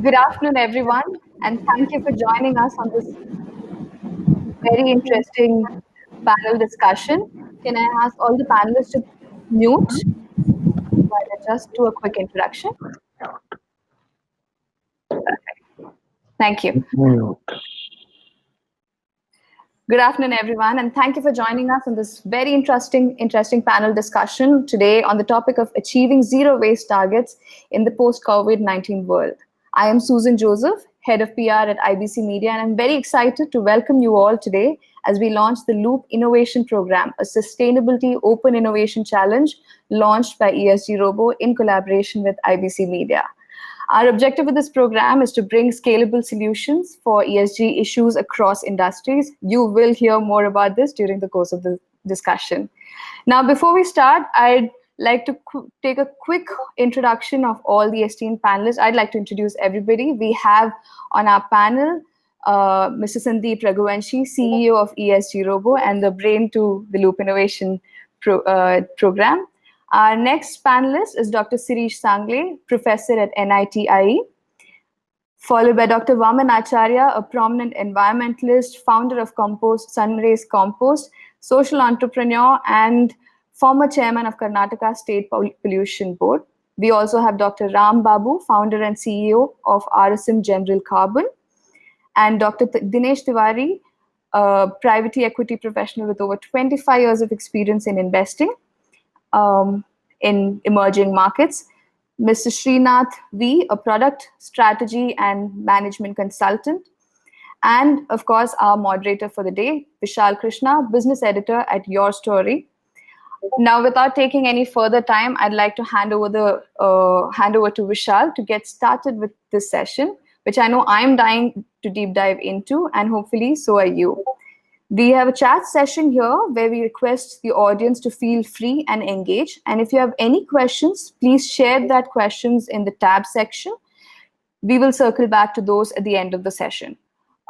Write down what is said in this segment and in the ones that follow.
Good afternoon, everyone, and thank you for joining us on this very interesting panel discussion. Can I ask all the panelists to mute while I just do a quick introduction? Thank you. Good afternoon, everyone, and thank you for joining us on this very interesting panel discussion today on the topic of achieving zero waste targets in the post-COVID-19 world. I am Susan Joseph, Head of PR at IBC Media, and I'm very excited to welcome you all today as we launch the Loop Innovation Program, a sustainability open innovation challenge launched by ESG Robo in collaboration with IBC Media. Our objective with this program is to bring scalable solutions for ESG issues across industries. You will hear more about this during the course of the discussion. Now, before we start, I'd like to take a quick introduction of all the esteemed panelists. I'd like to introduce everybody. We have on our panel Mr. Sandeep Raghuvanshi, CEO of ESG Robo and the brain to the Loop Innovation Program. Our next panelist is Dr. Sirish Sangle, professor at NITIE, followed by Dr. Vaman Acharya, a prominent environmentalist, founder of Compost, Sunrays Compost, social entrepreneur, and former chairman of Karnataka State Pollution Board. We also have Dr. Ram Babu, founder and CEO of RSM General Carbon, and Dr. Dinesh Tiwari, a private equity professional with over 25 years of experience in investing. In emerging markets, Mr. Srinath V, a product strategy and management consultant, and of course, our moderator for the day, Vishal Krishna, business editor at Your Story. Now, without taking any further time, I'd like to hand over to Vishal to get started with this session, which I know I'm dying to deep dive into, and hopefully so are you. We have a chat session here where we request the audience to feel free and engage. And if you have any questions, please share that questions in the tab section. We will circle back to those at the end of the session.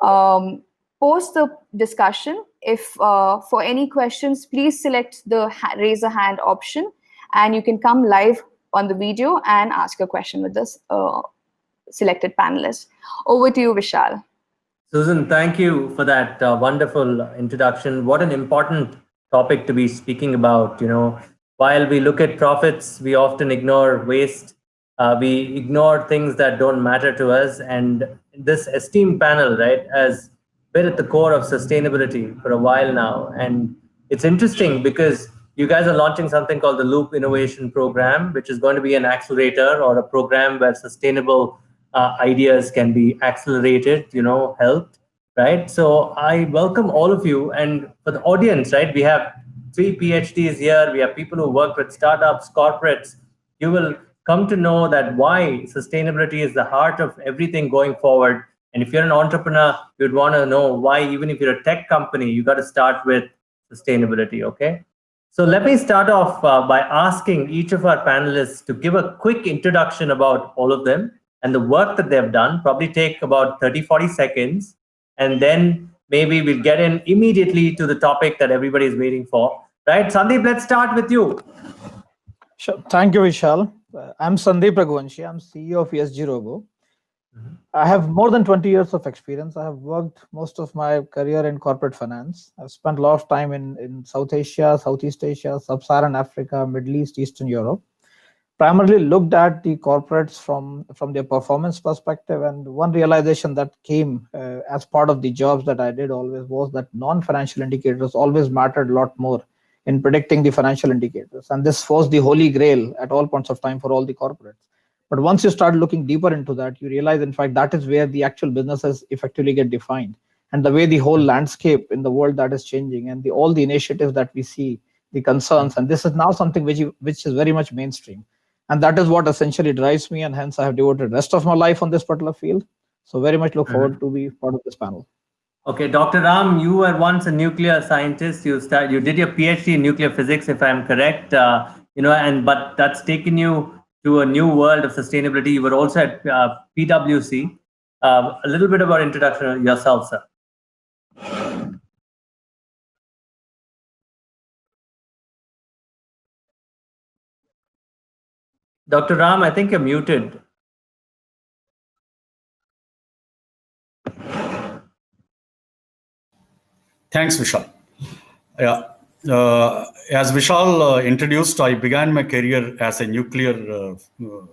Post the discussion, if for any questions, please select the raise a hand option and you can come live on the video and ask a question with this selected panelist. Over to you, Vishal. Susan, thank you for that wonderful introduction. What an important topic to be speaking about. While we look at profits, we often ignore waste. We ignore things that don't matter to us. And this esteemed panel, right, has been at the core of sustainability for a while now. And it's interesting because you guys are launching something called the Loop Innovation Program, which is going to be an accelerator or a program where sustainable ideas can be accelerated, helped, right? So I welcome all of you. And for the audience, right, we have 3 PhDs here. We have people who work with startups, corporates. You will come to know that why sustainability is the heart of everything going forward. And if you're an entrepreneur, you'd want to know why, even if you're a tech company, you got to start with sustainability, okay? So let me start off by asking each of our panelists to give a quick introduction about all of them and the work that they've done. Probably take about 30-40 seconds, and then maybe we'll get in immediately to the topic that everybody is waiting for. Right, Sandeep, let's start with you. Sure. Thank you, Vishal. I'm Sandeep Raghuvanshi. I'm CEO of ESG Robo. I have more than 20 years of experience. I have worked most of my career in corporate finance. I've spent a lot of time in South Asia, Southeast Asia, Sub-Saharan Africa, Middle East, Eastern Europe. Primarily looked at the corporates from their performance perspective, and one realization that came as part of the jobs that I did always was that non-financial indicators always mattered a lot more in predicting the financial indicators, and this was the holy grail at all points of time for all the corporates. But once you start looking deeper into that, you realize, in fact, that is where the actual businesses effectively get defined, and the way the whole landscape in the world that is changing, and all the initiatives that we see, the concerns, and this is now something which is very much mainstream. And that is what essentially drives me, and hence I have devoted the rest of my life on this particular field. So very much look forward to be part of this panel. Okay, Dr. Ram, you were once a nuclear scientist. You did your PhD in nuclear physics, if I'm correct. But that's taken you to a new world of sustainability. You were also at PwC. A little bit about introduction of yourself, sir. Dr. Ram, I think you're muted. Thanks, Vishal. Yeah. As Vishal introduced, I began my career as a nuclear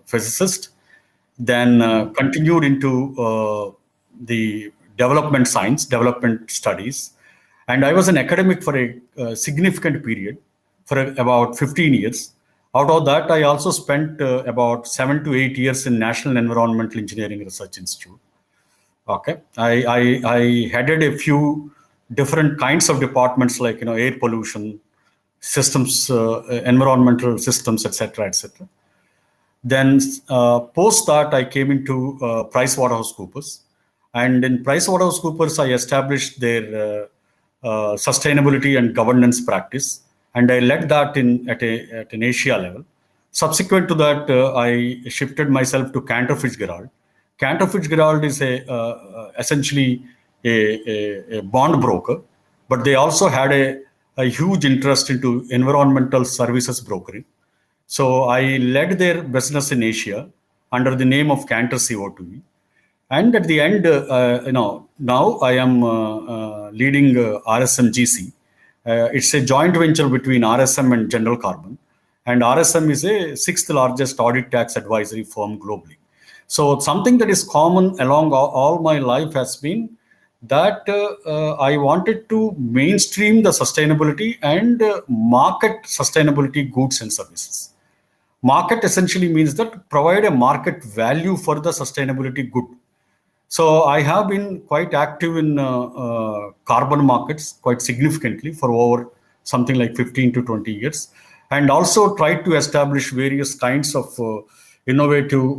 physicist, then continued into the development science, development studies. And I was an academic for a significant period, for about 15 years. Out of that, I also spent about 7 to 8 years in National Environmental Engineering Research Institute. Okay, I headed a few different kinds of departments like air pollution, systems, environmental systems, etc., etc. Then post that, I came into PricewaterhouseCoopers, and in PricewaterhouseCoopers, I established their sustainability and governance practice, and I led that at an Asia level. Subsequent to that, I shifted myself to Cantor Fitzgerald. Cantor Fitzgerald is essentially a bond broker, but they also had a huge interest into environmental services brokering. So I led their business in Asia under the name of Cantor CO2E. And at the end, now I am leading RSMGC. It's a joint venture between RSM and General Carbon. And RSM is a sixth largest audit tax advisory firm globally. So something that is common along all my life has been that I wanted to mainstream the sustainability and market sustainability goods and services. Market essentially means that provide a market value for the sustainability good. So I have been quite active in carbon markets quite significantly for over something like 15 to 20 years, and also tried to establish various kinds of innovative,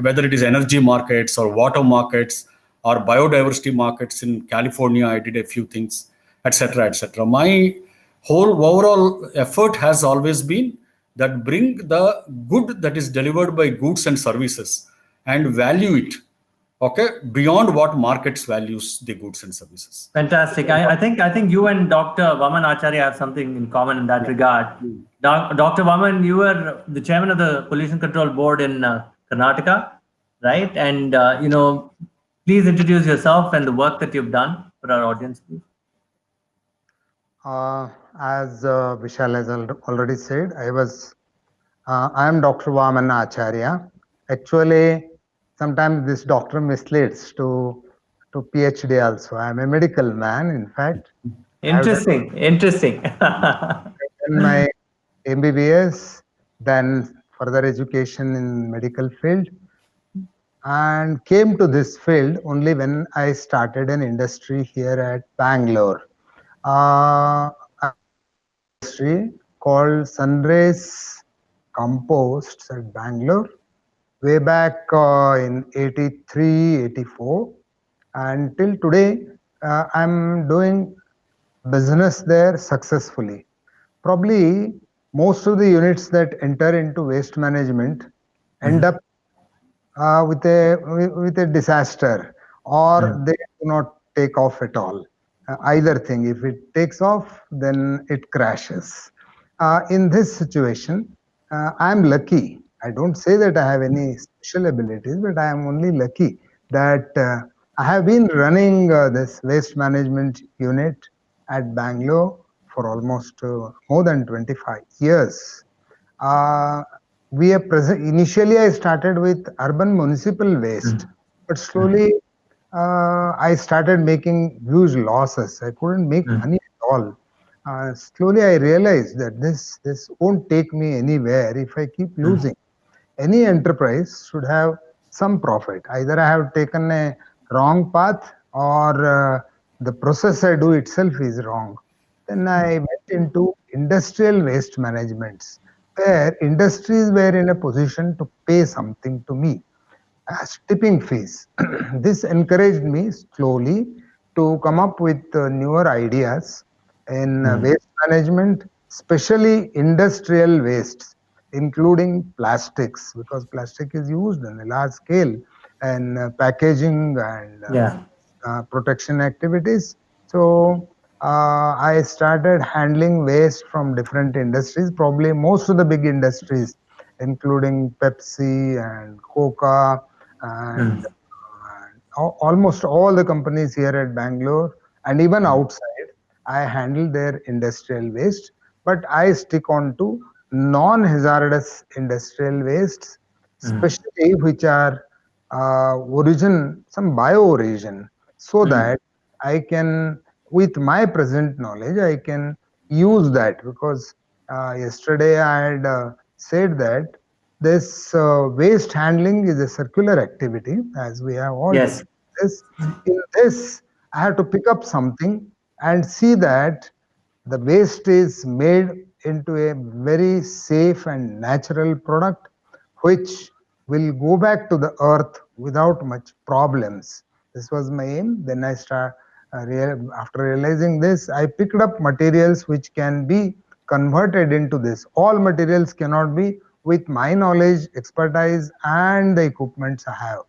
whether it is energy markets or water markets or biodiversity markets. In California, I did a few things, etc., etc. My whole overall effort has always been that bring the good that is delivered by goods and services and value it, okay, beyond what markets values the goods and services. Fantastic. I think you and Dr. Vaman Acharya have something in common in that regard. Dr. Vaman, you were the chairman of the Pollution Control Board in Karnataka, right? And please introduce yourself and the work that you've done for our audience, please. As Vishal has already said, I am Dr. Vaman Acharya. Actually, sometimes this doctor misleads to PhD also. I am a medical man, in fact. Interesting. In my MBBS, then further education in medical field, and came to this field only when I started an industry here at Bangalore. Industry called Sunrays Composts at Bangalore way back in 83, 84. And till today, I'm doing business there successfully. Probably most of the units that enter into waste management end up with a disaster, or they do not take off at all. Either thing, if it takes off, then it crashes. In this situation, I'm lucky. I don't say that I have any special abilities, but I am only lucky that I have been running this waste management unit at Bangalore for almost more than 25 years. Initially I started with urban municipal waste, but slowly I started making huge losses. I couldn't make money at all. Slowly I realized that this won't take me anywhere if I keep losing. Any enterprise should have some profit. Either I have taken a wrong path, or the process I do itself is wrong. Then I went into industrial waste management, where industries were in a position to pay something to me as tipping fees. This encouraged me slowly to come up with newer ideas in waste management, especially industrial wastes, including plastics, because plastic is used on a large scale in packaging and protection activities. So I started handling waste from different industries, probably most of the big industries, including Pepsi and Coca and almost all the companies here at Bangalore and even outside, I handle their industrial waste, but I stick on to non-hazardous industrial wastes, especially which are some bio-origin, so that I can, with my present knowledge, I can use that, because yesterday I had said that this waste handling is a circular activity, as we have all Yes. discussed this. In this, I have to pick up something and see that the waste is made into a very safe and natural product, which will go back to the earth without much problems. This was my aim. Then I start after realizing this, I picked up materials which can be converted into this. All materials cannot be, with my knowledge, expertise, and the equipments I have.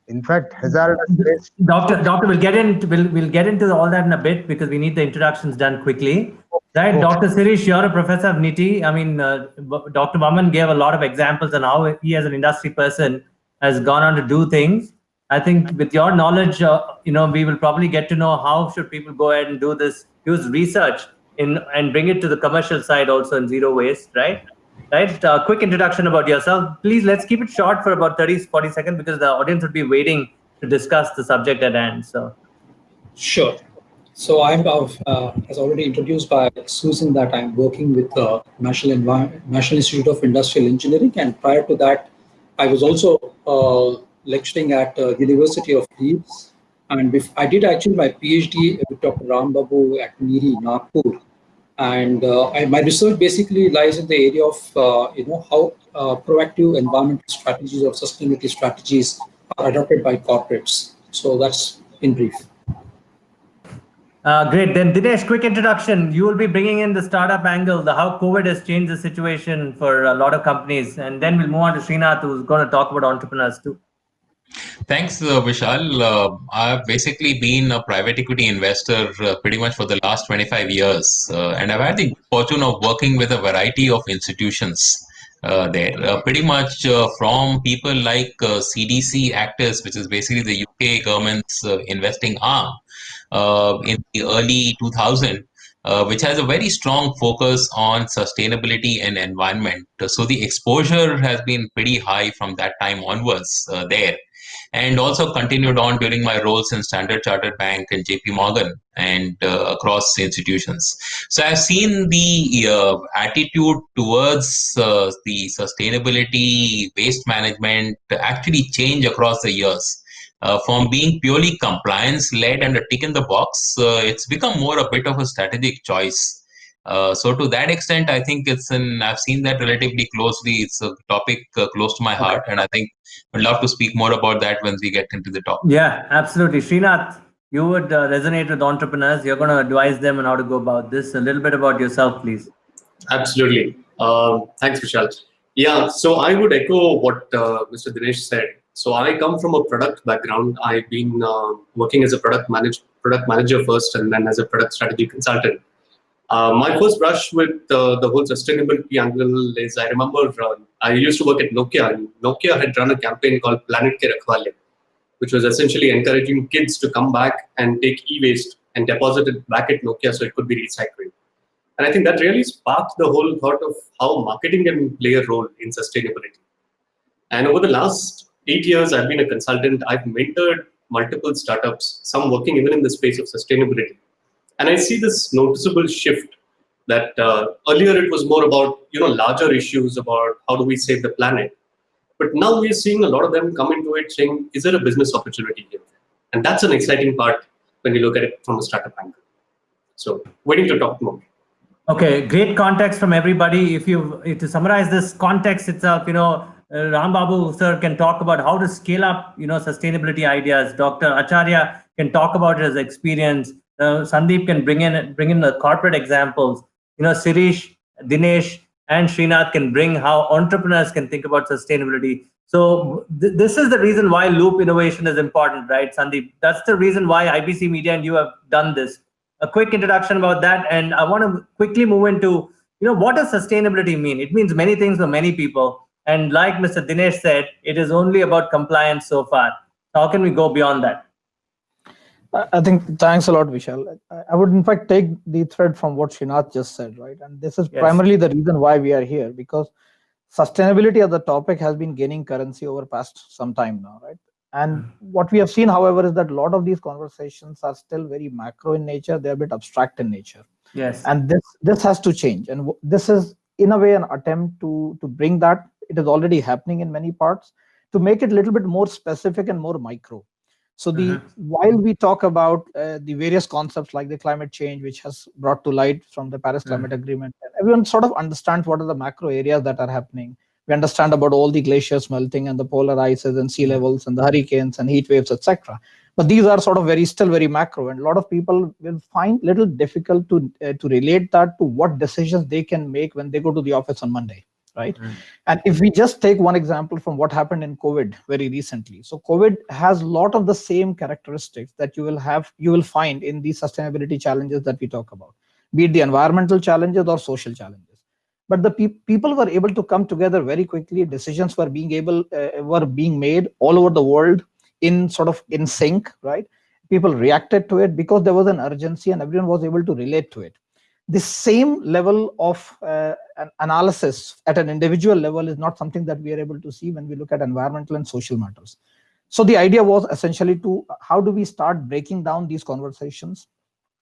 In fact, hazardous waste. Doctor, we'll get into all that in a bit because we need the introductions done quickly. Right, Okay. Dr. Sirish, you're a professor of NITI. I mean, Dr. Vaman gave a lot of examples on how he, as an industry person, has gone on to do things. I think with your knowledge, we will probably get to know how should people go ahead and do this, use research and bring it to the commercial side also in zero waste, right? Right. Quick introduction about yourself. Please, let's keep it short for about 30, 40 seconds because the audience would be waiting to discuss the subject at hand. So, sure. So I'm, as already introduced by Susan, that I'm working with the National Institute of Industrial Engineering, and prior to that, I was also lecturing at University of Leeds, and I did actually my PhD with Dr. Ram Babu at NIRI, Nagpur, and my research basically lies in the area of how proactive environmental strategies or sustainability strategies are adopted by corporates. So that's in brief. great. Then Dinesh, quick introduction. You will be bringing in the startup angle, the how COVID has changed the situation for a lot of companies. And then we'll move on to Srinath, who's going to talk about entrepreneurs too. Thanks, Vishal. I've basically been a private equity investor pretty much for the last 25 years. And I've had the fortune of working with a variety of institutions there. Pretty much from people like CDC Actis, which is basically the UK government's investing arm in the early 2000s. Which has a very strong focus on sustainability and environment. So the exposure has been pretty high from that time onwards there. And also continued on during my roles in Standard Chartered Bank and JP Morgan and across institutions. So I've seen the attitude towards the sustainability, waste management actually change across the years. From being purely compliance-led and a tick in the box, it's become more a bit of a strategic choice. So to that extent, I think I've seen that relatively closely. It's a topic close to my heart, and I think I'd love to speak more about that once we get into the topic. Yeah, absolutely. Srinath, you would resonate with entrepreneurs. You're going to advise them on how to go about this. A little bit about yourself, please. Absolutely. Thanks, Vishal. Yeah, so I would echo what Mr. Dinesh said. So I come from a product background. I've been working as a product manager first, and then as a product strategy consultant. My first brush with the whole sustainability angle is, I remember I used to work at Nokia, and Nokia had run a campaign called Planet Ke Rakhwale, which was essentially encouraging kids to come back and take e-waste and deposit it back at Nokia so it could be recycled. And I think that really sparked the whole thought of how marketing can play a role in sustainability. And over the last 8 years, I've been a consultant. I've mentored multiple startups, some working even in the space of sustainability. And I see this noticeable shift that earlier it was more about larger issues about how do we save the planet. But now we're seeing a lot of them come into it saying, is there a business opportunity here? And that's an exciting part when you look at it from a startup angle. So waiting to talk more. Okay, great context from everybody. To summarize this context itself, Ram Babu sir can talk about how to scale up, sustainability ideas. Dr. Acharya can talk about his experience. Sandeep can bring in the corporate examples. Sirish, Dinesh, and Srinath can bring how entrepreneurs can think about sustainability. So this is the reason why loop innovation is important, right, Sandeep? That's the reason why IBC Media and you have done this. A quick introduction about that, and I want to quickly move into, what does sustainability mean? It means many things for many people. And like Mr. Dinesh said, it is only about compliance so far. How can we go beyond that? I think thanks a lot, Vishal. I would in fact take the thread from what Srinath just said, right? And this is primarily the reason why we are here, because sustainability as a topic has been gaining currency over past some time now, right? And what we have seen, however, is that a lot of these conversations are still very macro in nature. They're a bit abstract in nature. Yes. And this has to change. And this is, in a way, an attempt to bring that. It is already happening in many parts, to make it a little bit more specific and more micro. So while we talk about the various concepts like the climate change, which has brought to light from the Paris Climate Agreement, everyone sort of understands what are the macro areas that are happening. We understand about all the glaciers melting and the polar ices and sea levels and the hurricanes and heat waves, etc. But these are sort of still very macro, and a lot of people will find little difficult to relate that to what decisions they can make when they go to the office on Monday. Right. And if we just take one example from what happened in COVID very recently. So COVID has a lot of the same characteristics that you will find in the sustainability challenges that we talk about, be it the environmental challenges or social challenges. But the people were able to come together very quickly. Decisions were being made all over the world in sync, right? People reacted to it because there was an urgency and everyone was able to relate to it. The same level of analysis at an individual level is not something that we are able to see when we look at environmental and social matters. So the idea was essentially how do we start breaking down these conversations?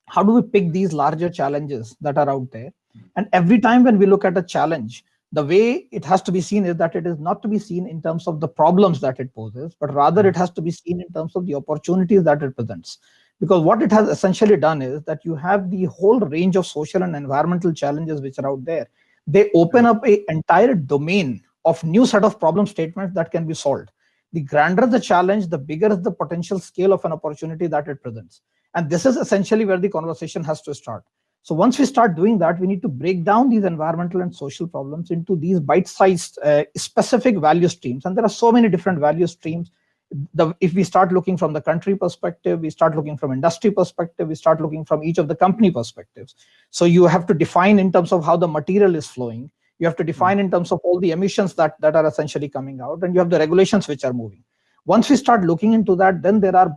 How do we pick these larger challenges that are out there? And every time when we look at a challenge, the way it has to be seen is that it is not to be seen in terms of the problems that it poses, but rather it has to be seen in terms of the opportunities that it presents. Because what it has essentially done is that you have the whole range of social and environmental challenges which are out there. They open up an entire domain of new set of problem statements that can be solved. The grander the challenge, the bigger is the potential scale of an opportunity that it presents. And this is essentially where the conversation has to start. So once we start doing that, we need to break down these environmental and social problems into these bite-sized specific value streams. And there are so many different value streams. If we start looking from the country perspective, we start looking from industry perspective, we start looking from each of the company perspectives. So you have to define in terms of how the material is flowing. You have to define in terms of all the emissions that are essentially coming out, and you have the regulations which are moving. Once we start looking into that, then there are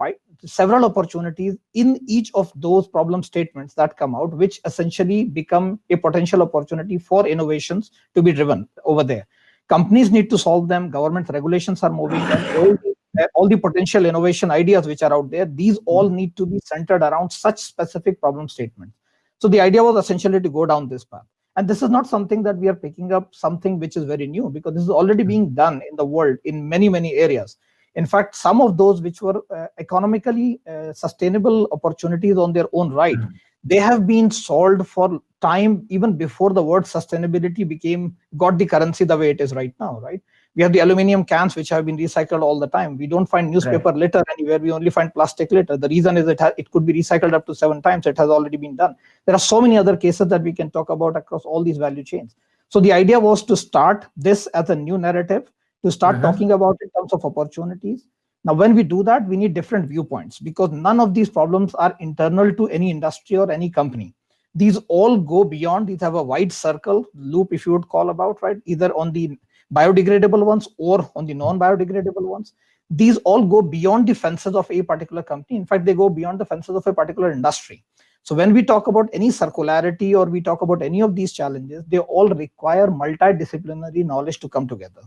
several opportunities in each of those problem statements that come out, which essentially become a potential opportunity for innovations to be driven over there. Companies need to solve them. Government regulations are moving, and all the potential innovation ideas which are out there, these all need to be centered around such specific problem statements. So the idea was essentially to go down this path. And this is not something that we are picking up something which is very new, because this is already being done in the world in many, many areas. In fact, some of those which were economically sustainable opportunities on their own right, they have been solved for time even before the word sustainability got the currency the way it is right now, right? We have the aluminum cans which have been recycled all the time. We don't find newspaper litter anywhere. We only find plastic litter. The reason is it could be recycled up to 7 times. It has already been done. There are so many other cases that we can talk about across all these value chains. So the idea was to start this as a new narrative, to start talking about in terms of opportunities. Now, when we do that, we need different viewpoints, because none of these problems are internal to any industry or any company. These all go beyond. These have a wide circle, loop, if you would call about, right? Either on the biodegradable ones or on the non-biodegradable ones. These all go beyond the fences of a particular company. In fact, they go beyond the fences of a particular industry. So when we talk about any circularity or we talk about any of these challenges, they all require multidisciplinary knowledge to come together.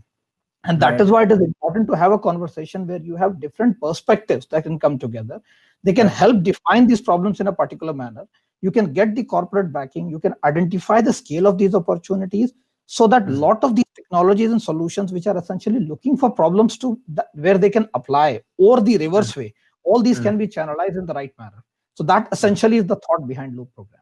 And that is why it is important to have a conversation where you have different perspectives that can come together. They can help define these problems in a particular manner. You can get the corporate backing. You can identify the scale of these opportunities, so that a lot of these technologies and solutions which are essentially looking for problems where they can apply, or the reverse way, all these can be channelized in the right manner. So that essentially is the thought behind Loop program.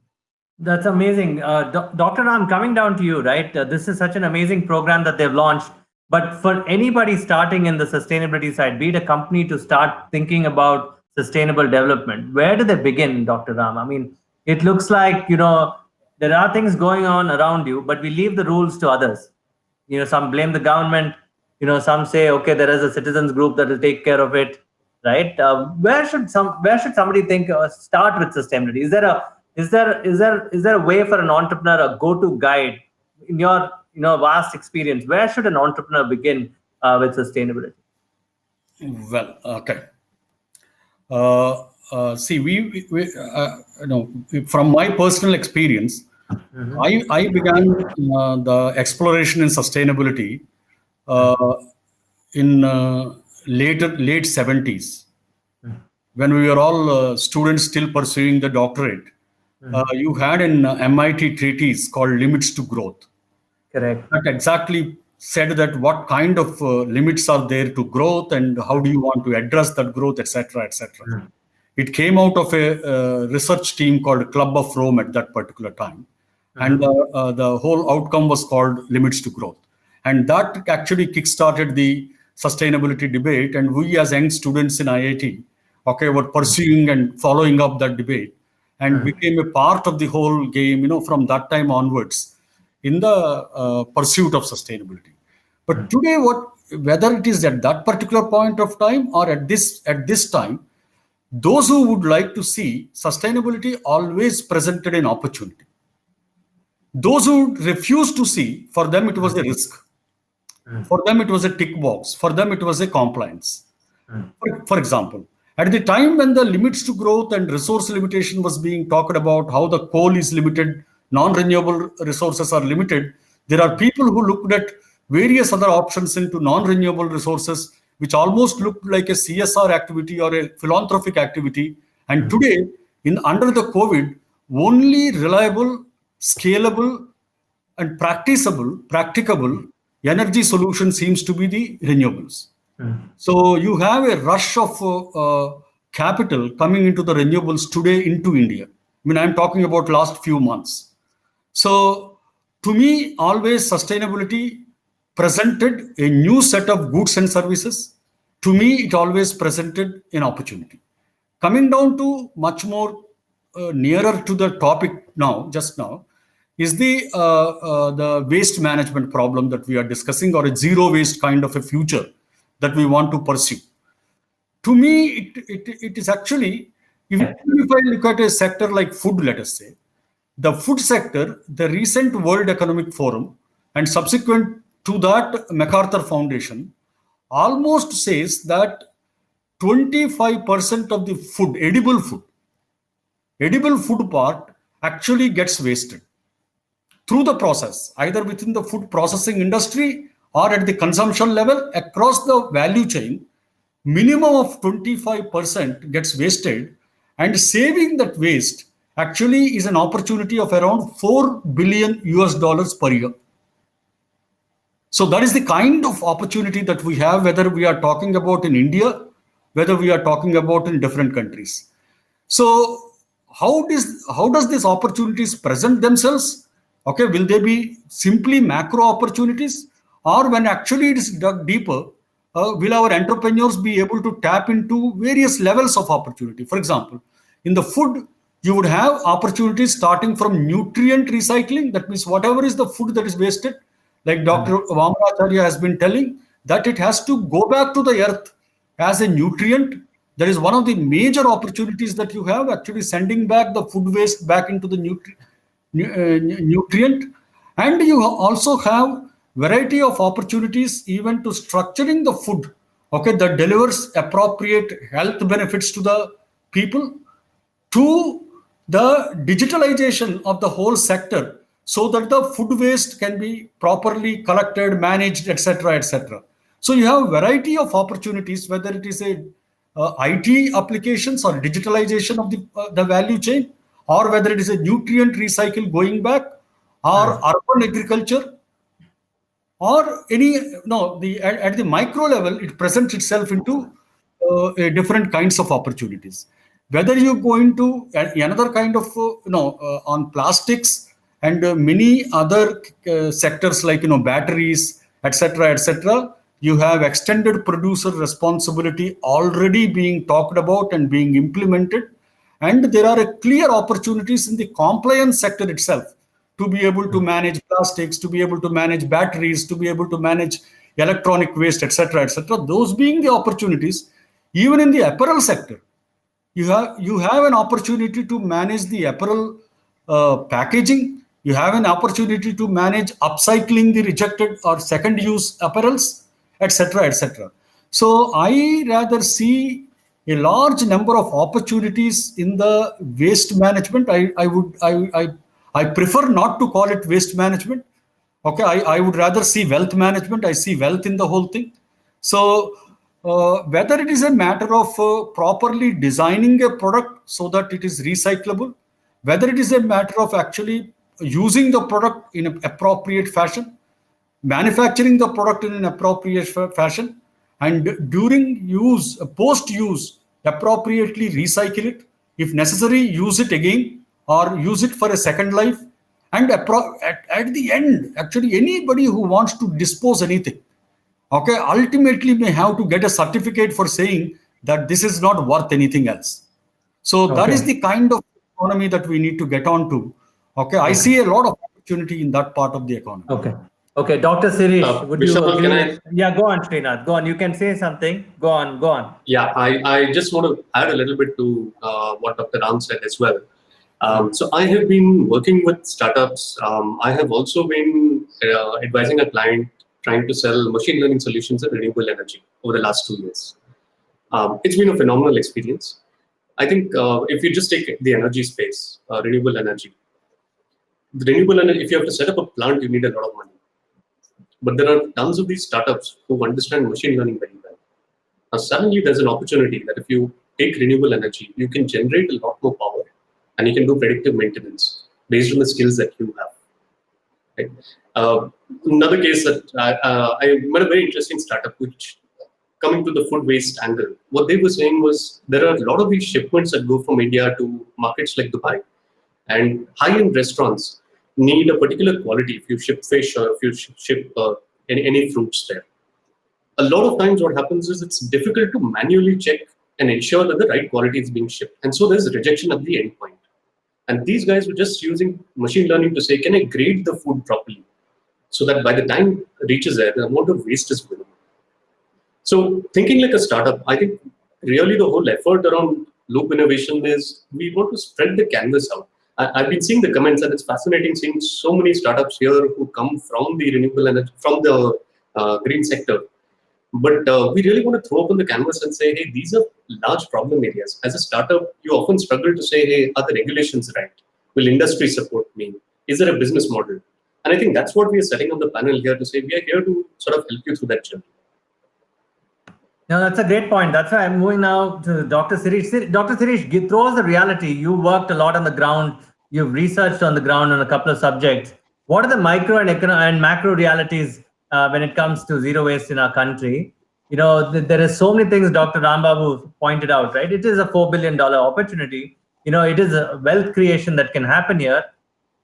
That's amazing. Dr. Ram, coming down to you, right? This is such an amazing program that they've launched. But for anybody starting in the sustainability side, be it a company to start thinking about sustainable development, where do they begin, Dr. Ram? I mean, it looks like, there are things going on around you, but we leave the rules to others. Some blame the government. Some say, okay, there is a citizens group that will take care of it, right? Where should somebody think start with sustainability? Is there a way for an entrepreneur, a go-to guide in your vast experience? Where should an entrepreneur begin with sustainability? Well, okay. see, from my personal experience, I began the exploration in sustainability in late 70s, when we were all students still pursuing the doctorate. You had an MIT treatise called Limits to Growth. Correct. That exactly said that what kind of limits are there to growth and how do you want to address that growth, etc., etc. It came out of a research team called Club of Rome at that particular time. And the whole outcome was called Limits to Growth. And that actually kickstarted the sustainability debate. And we as young students in IIT, were pursuing and following up that debate and became a part of the whole game, from that time onwards in the pursuit of sustainability. But today, whether it is at that particular point of time or at this time, those who would like to see sustainability always presented an opportunity. Those who refuse to see, for them it was a risk. For them it was a tick box. For them it was a compliance. For example, at the time when the limits to growth and resource limitation was being talked about, how the coal is limited, non-renewable resources are limited, there are people who looked at various other options into non-renewable resources, which almost looked like a CSR activity or a philanthropic activity. And today, under the COVID, only reliable, scalable, and practicable energy solution seems to be the renewables. So you have a rush of capital coming into the renewables today into India. I'm talking about last few months. So to me, always sustainability presented a new set of goods and services. To me, it always presented an opportunity. Coming down to much more nearer to the topic just now, is the waste management problem that we are discussing, or a zero waste kind of a future that we want to pursue. To me, it is actually, if I look at a sector like food, let us say, the food sector, the recent World Economic Forum and subsequent to that MacArthur Foundation almost says that 25% of the food, edible food part actually gets wasted through the process, either within the food processing industry or at the consumption level across the value chain. Minimum of 25% gets wasted, and saving that waste actually is an opportunity of around $4 billion per year. So that is the kind of opportunity that we have, whether we are talking about in India, whether we are talking about in different countries. So how does these opportunities present themselves? Will they be simply macro opportunities, or when actually it is dug deeper, will our entrepreneurs be able to tap into various levels of opportunity? For example, in the food, you would have opportunities starting from nutrient recycling. That means whatever is the food that is wasted, like Dr. Vamanacharya has been telling, that it has to go back to the earth as a nutrient. That is one of the major opportunities that you have, actually sending back the food waste back into the nutrient. And you also have variety of opportunities even to structuring the food, that delivers appropriate health benefits to the people, to the digitalization of the whole sector, so that the food waste can be properly collected, managed, etc., etc. So you have a variety of opportunities, whether it is a IT applications or digitalization of the value chain, or whether it is a nutrient recycle going back, or urban agriculture, or at the micro level, it presents itself into different kinds of opportunities. Whether you go into another kind of, on plastics and many other sectors like, batteries, etc., etc., you have extended producer responsibility already being talked about and being implemented. And there are clear opportunities in the compliance sector itself to be able to manage plastics, to be able to manage batteries, to be able to manage electronic waste, etc., etc. Those being the opportunities. Even in the apparel sector, you have an opportunity to manage the apparel packaging. You have an opportunity to manage upcycling the rejected or second use apparels, etc., etc. So I rather see a large number of opportunities in the waste management. I prefer not to call it waste management. Okay, I would rather see wealth management. I see wealth in the whole thing. So whether it is a matter of properly designing a product so that it is recyclable, whether it is a matter of actually using the product in an appropriate fashion, manufacturing the product in an appropriate fashion, and during use, post-use, appropriately recycle it. If necessary, use it again or use it for a second life. And at the end, actually, anybody who wants to dispose anything, okay, ultimately may have to get a certificate for saying that this is not worth anything else. So that is the kind of economy that we need to get on to. Okay, I see a lot of opportunity in that part of the economy. Okay, Dr. Sirish, would Vishal, you agree? Yeah, go on, Srinath. Go on. You can say something. Go on. Yeah, I just want to add a little bit to what Dr. Ram said as well. So I have been working with startups. I have also been advising a client trying to sell machine learning solutions in renewable energy over the last 2 years. It's been a phenomenal experience. I think if you just take the energy space, renewable energy, if you have to set up a plant, you need a lot of money. But there are tons of these startups who understand machine learning very well. Now, suddenly there's an opportunity that if you take renewable energy, you can generate a lot more power and you can do predictive maintenance based on the skills that you have. Right? Another case that I met a very interesting startup which, coming to the food waste angle, what they were saying was there are a lot of these shipments that go from India to markets like Dubai, and high-end restaurants need a particular quality. If you ship fish or if you ship any fruits there, a lot of times what happens is it's difficult to manually check and ensure that the right quality is being shipped, and so there's rejection at the end point. And these guys were just using machine learning to say, can I grade the food properly so that by the time it reaches there, the amount of waste is minimal. So thinking like a startup, I think really the whole effort around Loop innovation is we want to spread the canvas out. I've been seeing the comments, and it's fascinating seeing so many startups here who come from the renewable energy, from the green sector. But we really want to throw open the canvas and say, hey, these are large problem areas. As a startup, you often struggle to say, hey, are the regulations right? Will industry support me? Is there a business model? And I think that's what we are setting on the panel here to say, we are here to sort of help you through that journey. No, that's a great point. That's why I'm moving now to Dr. Sirish. Dr. Sirish, throw us the reality. You worked a lot on the ground. You've researched on the ground on a couple of subjects. What are the micro and macro realities when it comes to zero waste in our country? You know, there are so many things Dr. Rambabu pointed out, right? It is a $4 billion opportunity. You know, it is a wealth creation that can happen here.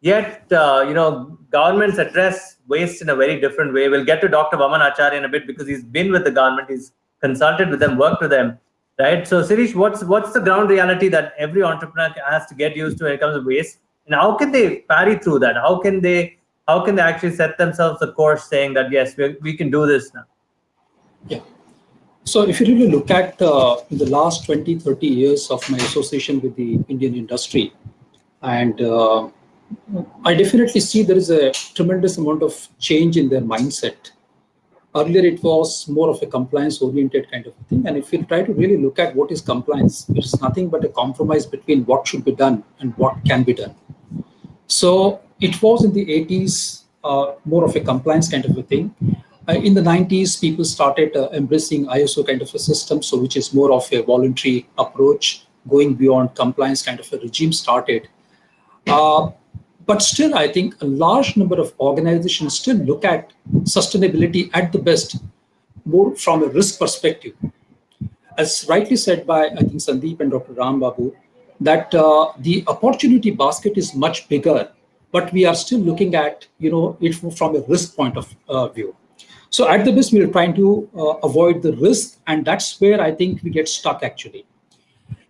Yet, you know, governments address waste in a very different way. We'll get to Dr. Vaman Acharya in a bit because he's been with the government. He's consulted with them, worked with them, right? So, Sirish, what's the ground reality that every entrepreneur has to get used to when it comes to waste, and how can they parry through that? How can they actually set themselves a course saying that yes, we can do this now? Yeah. So, if you really look at the last 20, 30 years of my association with the Indian industry, and I definitely see there is a tremendous amount of change in their mindset. Earlier, it was more of a compliance-oriented kind of thing. And if you try to really look at what is compliance, it's nothing but a compromise between what should be done and what can be done. So it was in the 80s, more of a compliance kind of a thing. In the 90s, people started embracing ISO kind of a system, so which is more of a voluntary approach, going beyond compliance kind of a regime started. But still, I think a large number of organizations still look at sustainability at the best, more from a risk perspective. As rightly said by, I think, Sandeep and Dr. Rambabu, that the opportunity basket is much bigger, but we are still looking at, you know, it from a risk point of view. So at the best, we are trying to avoid the risk, and that's where I think we get stuck actually.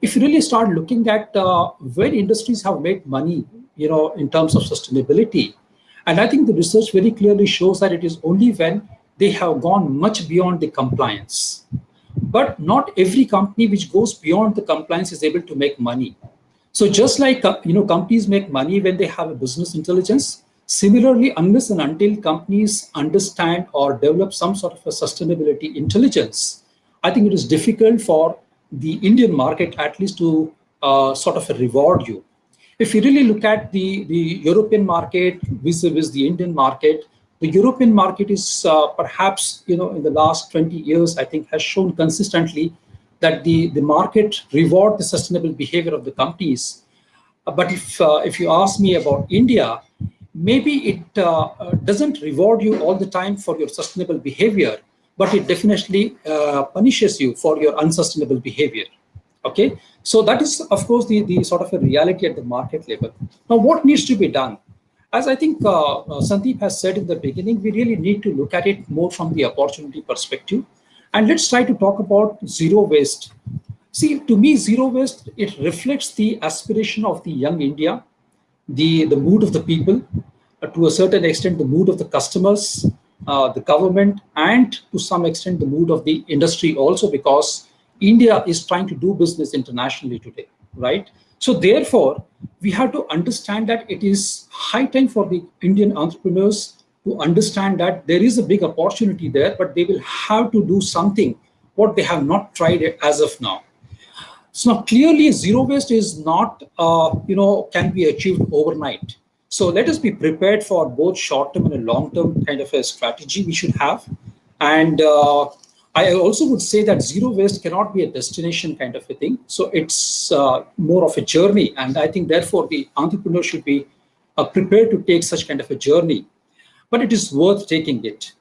If you really start looking at where industries have made money, you know, in terms of sustainability, and I think the research very clearly shows that it is only when they have gone much beyond the compliance. But not every company which goes beyond the compliance is able to make money. So just like, you know, companies make money when they have a business intelligence, similarly, unless and until companies understand or develop some sort of a sustainability intelligence, I think it is difficult for the Indian market at least to sort of reward you. If you really look at the European market vis-a-vis the Indian market, the European market is perhaps, in the last 20 years, I think has shown consistently that the market reward the sustainable behavior of the companies. But if you ask me about India, maybe it doesn't reward you all the time for your sustainable behavior, but it definitely punishes you for your unsustainable behavior. Okay, so that is, of course, the sort of a reality at the market level. Now, what needs to be done? As I think Sandeep has said in the beginning, we really need to look at it more from the opportunity perspective. And let's try to talk about zero waste. See, to me, zero waste, it reflects the aspiration of the young India, the mood of the people, to a certain extent, the mood of the customers, the government, and to some extent, the mood of the industry also, because India is trying to do business internationally today, right? So therefore, we have to understand that it is high time for the Indian entrepreneurs to understand that there is a big opportunity there, but they will have to do something what they have not tried as of now. So now clearly zero waste is not, can be achieved overnight. So let us be prepared for both short-term and a long-term kind of a strategy we should have. And I also would say that zero waste cannot be a destination kind of a thing. So it's more of a journey. And I think therefore the entrepreneur should be prepared to take such kind of a journey, but it is worth taking it.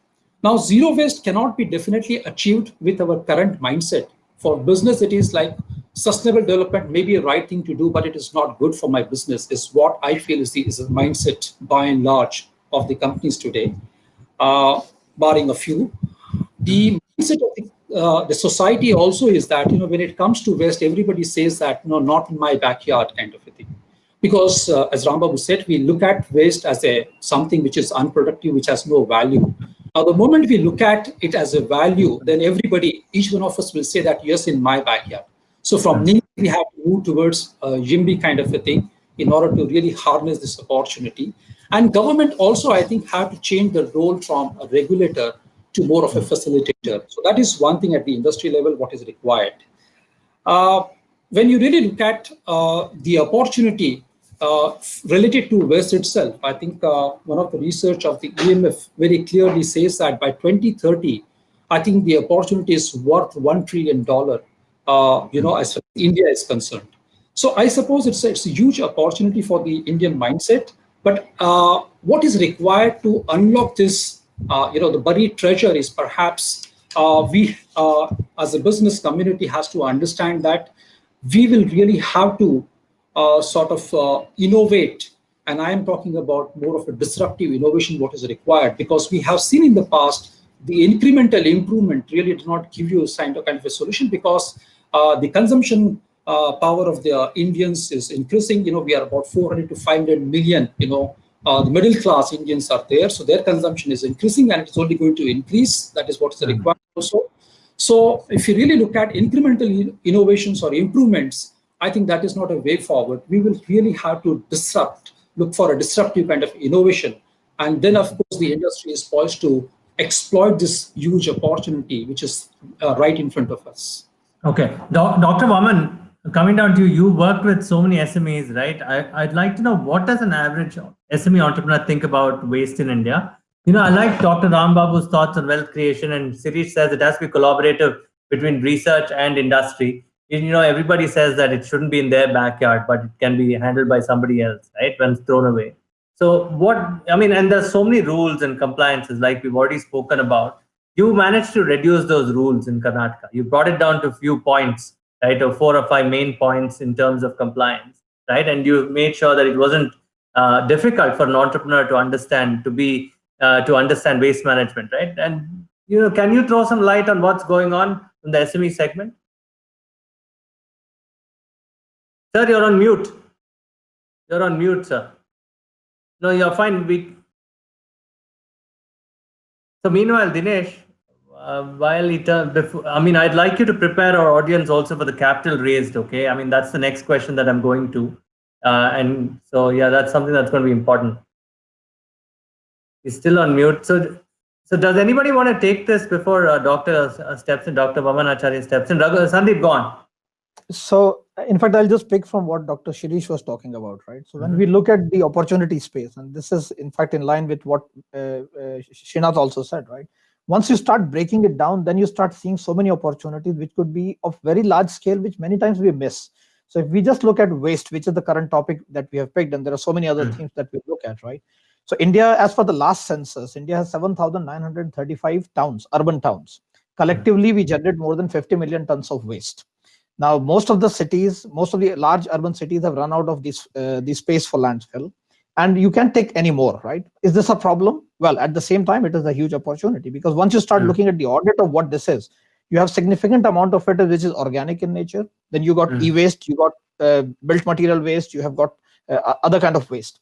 Now, zero waste cannot be definitely achieved with our current mindset. For business, it is like sustainable development may be a right thing to do, but it is not good for my business, is what I feel is the mindset by and large of the companies today, barring a few. The mindset of the society also is that, when it comes to waste, everybody says that, not in my backyard kind of a thing. Because as Rambabu said, we look at waste as something which is unproductive, which has no value. Now, the moment we look at it as a value, then everybody, each one of us will say that, yes, in my backyard. So from NIMBY, we have to move towards a YIMBY kind of a thing in order to really harness this opportunity. And government also, I think, have to change the role from a regulator to more of a facilitator. So that is one thing at the industry level, what is required. When you really look at the opportunity related to waste itself, I think one of the research of the EMF very clearly says that by 2030, I think the opportunity is worth $1 trillion, as far as India is concerned. So I suppose it's a huge opportunity for the Indian mindset. But what is required to unlock this, the buried treasure is perhaps we, as a business community, has to understand that we will really have to innovate. And I am talking about more of a disruptive innovation, what is required, because we have seen in the past, the incremental improvement really did not give you kind of a solution, because the consumption power of the Indians is increasing. We are about 400 to 500 million, the middle class Indians are there. So their consumption is increasing and it's only going to increase. That is what is required also. So if you really look at incremental innovations or improvements, I think that is not a way forward. We will really have to look for a disruptive kind of innovation. And then, of course, the industry is poised to exploit this huge opportunity, which is right in front of us. Okay. Dr. Vaman, coming down to you, you worked with so many SMEs, right? I'd like to know, what does an average SME entrepreneur think about waste in India? I like Dr. Rambabu's thoughts on wealth creation, and Sirish says it has to be collaborative between research and industry. Everybody says that it shouldn't be in their backyard, but it can be handled by somebody else, right? When it's thrown away. So and there's so many rules and compliances, like we've already spoken about. You managed to reduce those rules in Karnataka. You brought it down to a few points, right? Or 4 or 5 main points in terms of compliance, right? And you made sure that it wasn't difficult for an entrepreneur to understand, to understand waste management, right? And, can you throw some light on what's going on in the SME segment? Sir, you're on mute. You're on mute, sir. No, you're fine. So meanwhile, Dinesh, I'd like you to prepare our audience also for the capital raised, okay? That's the next question that I'm going to. And so, yeah, that's something that's going to be important. He's still on mute. So does anybody want to take this before Dr. steps in, Dr. Vaman Acharya steps in? Sandeep, go on. So, in fact, I'll just pick from what Dr. Shirish was talking about, right? So, when we look at the opportunity space, and this is in fact in line with what Srinath also said, right? Once you start breaking it down, then you start seeing so many opportunities which could be of very large scale, which many times we miss. So, if we just look at waste, which is the current topic that we have picked, and there are so many other themes that we look at, right? So, India, as for the last census, India has 7,935 towns, urban towns. Collectively, we generate more than 50 million tons of waste. Now, most of the cities, most of the large urban cities have run out of this space for landfill, and you can't take any more, right? Is this a problem? Well, at the same time, it is a huge opportunity, because once you start looking at the audit of what this is, you have significant amount of it which is organic in nature. Then you got e-waste, you got built material waste, you have got other kind of waste.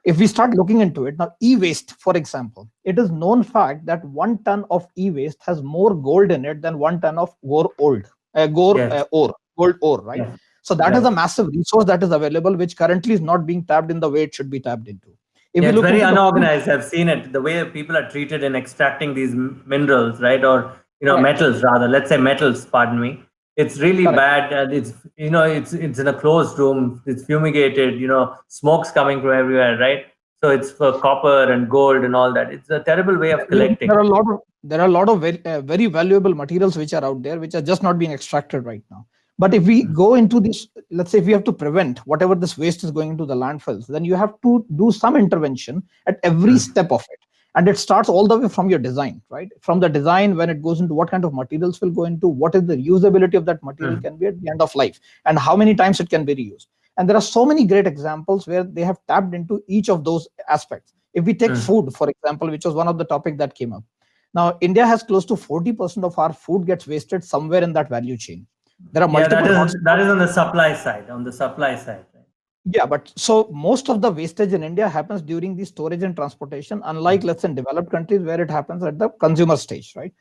If we start looking into it now, e-waste, for example, it is known fact that 1 ton of e-waste has more gold in it than 1 ton of gold ore, right? Yes. So that is a massive resource that is available, which currently is not being tapped in the way it should be tapped into. If Yeah, we it's look very into unorganized. I've seen it. The way people are treated in extracting these minerals, right, or Correct. metals rather. Let's say metals. Pardon me. It's really Correct. bad. And it's it's in a closed room. It's fumigated. Smoke's coming from everywhere, right? So it's for copper and gold and all that. It's a terrible way of collecting. There are a lot of very valuable materials which are out there, which are just not being extracted right now. But if we go into this, let's say if we have to prevent whatever this waste is going into the landfills, then you have to do some intervention at every step of it. And it starts all the way from your design, right? From the design, when it goes into what kind of materials will go into, what is the usability of that material can be at the end of life, and how many times it can be reused. And there are so many great examples where they have tapped into each of those aspects. If we take food, for example, which was one of the topics that came up. Now, India has close to 40% of our food gets wasted somewhere in that value chain. There are multiple that is on the supply side. On the supply side. Right? Yeah, but so most of the wastage in India happens during the storage and transportation, unlike let's say in developed countries where it happens at the consumer stage, right?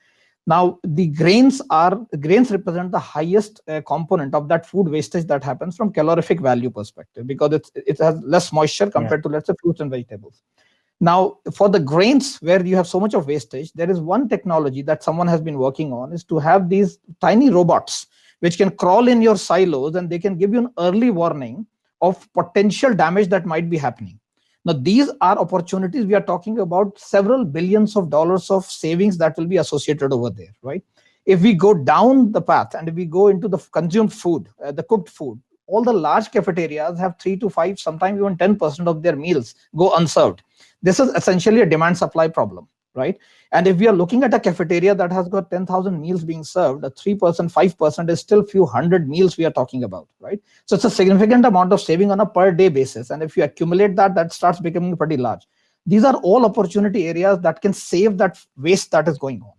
Now, the grains represent the highest component of that food wastage that happens from calorific value perspective, because it has less moisture compared to let's say fruits and vegetables. Now, for the grains where you have so much of wastage, there is one technology that someone has been working on, is to have these tiny robots which can crawl in your silos, and they can give you an early warning of potential damage that might be happening. Now, these are opportunities. We are talking about several billions of dollars of savings that will be associated over there, right? If we go down the path and if we go into the consumed food, the cooked food, all the large cafeterias have 3 to 5, sometimes even 10% of their meals go unserved. This is essentially a demand supply problem, right? And if we are looking at a cafeteria that has got 10,000 meals being served, a 3%, 5% is still few hundred meals we are talking about, right? So it's a significant amount of saving on a per day basis. And if you accumulate that, that starts becoming pretty large. These are all opportunity areas that can save that waste that is going on.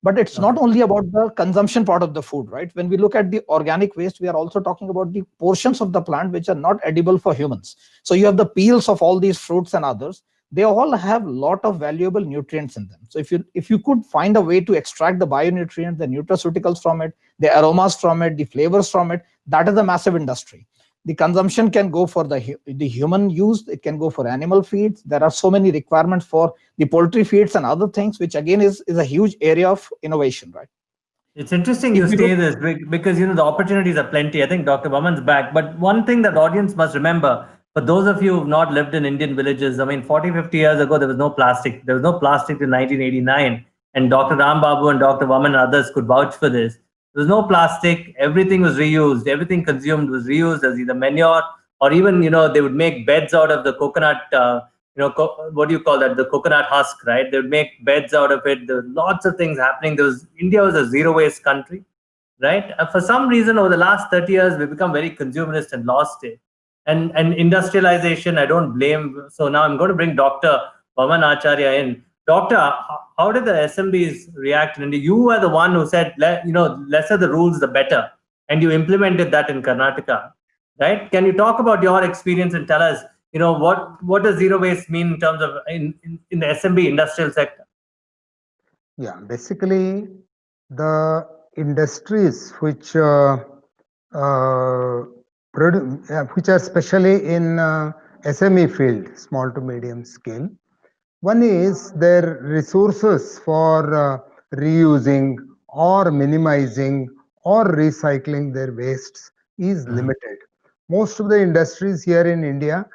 But it's not only about the consumption part of the food, right? When we look at the organic waste, we are also talking about the portions of the plant which are not edible for humans. So you have the peels of all these fruits and others. They all have a lot of valuable nutrients in them. So if you could find a way to extract the bionutrients, the nutraceuticals from it, the aromas from it, the flavors from it, that is a massive industry. The consumption can go for the human use, it can go for animal feeds. There are so many requirements for the poultry feeds and other things, which again is a huge area of innovation, right? It's interesting you say this, because the opportunities are plenty. I think Dr. Vaman's back. But one thing that audience must remember, for those of you who've not lived in Indian villages, I mean, 40, 50 years ago, there was no plastic. There was no plastic in 1989. And Dr. Ram Babu and Dr. Vaman and others could vouch for this. There was no plastic. Everything was reused. Everything consumed was reused as either manure, or even, they would make beds out of the coconut, what do you call that? The coconut husk, right? They would make beds out of it. There were lots of things happening. India was a zero waste country, right? For some reason, over the last 30 years, we've become very consumerist and lost it. And industrialization, I don't blame. So now I'm going to bring Dr. Vaman Acharya in. Doctor, how did the SMBs react in India? You were the one who said, lesser the rules, the better. And you implemented that in Karnataka, right? Can you talk about your experience and tell us, what does zero waste mean in terms of in the SMB industrial sector? Yeah, basically the industries which are especially in SME field, small to medium scale. One is their resources for reusing or minimizing or recycling their wastes is limited. Most of the industries here in India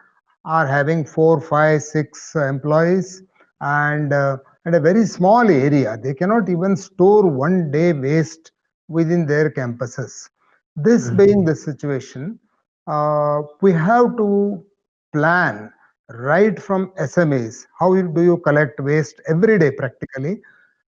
are having 4, 5, 6 employees, and a very small area. They cannot even store one day waste within their campuses. This being the situation, we have to plan right from SMEs. How do you collect waste every day practically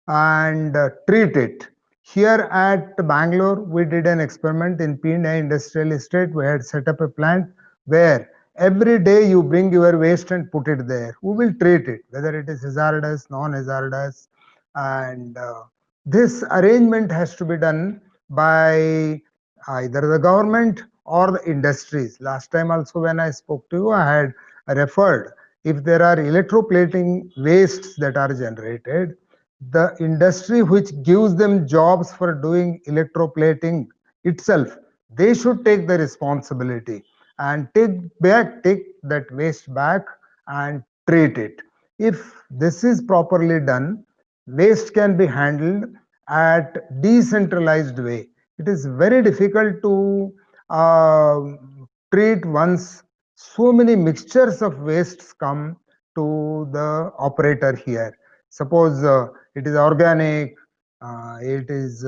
and treat it? Here at Bangalore, we did an experiment in Pune Industrial Estate. We had set up a plant where every day you bring your waste and put it there. We will treat it, whether it is hazardous, non-hazardous, and this arrangement has to be done by either the government or the industries. Last time also when I spoke to you, I had referred, if there are electroplating wastes that are generated, the industry which gives them jobs for doing electroplating itself, they should take the responsibility and take that waste back and treat it. If this is properly done, waste can be handled at decentralized way. It is very difficult to uh, treat once so many mixtures of wastes come to the operator here. Suppose it is organic, it is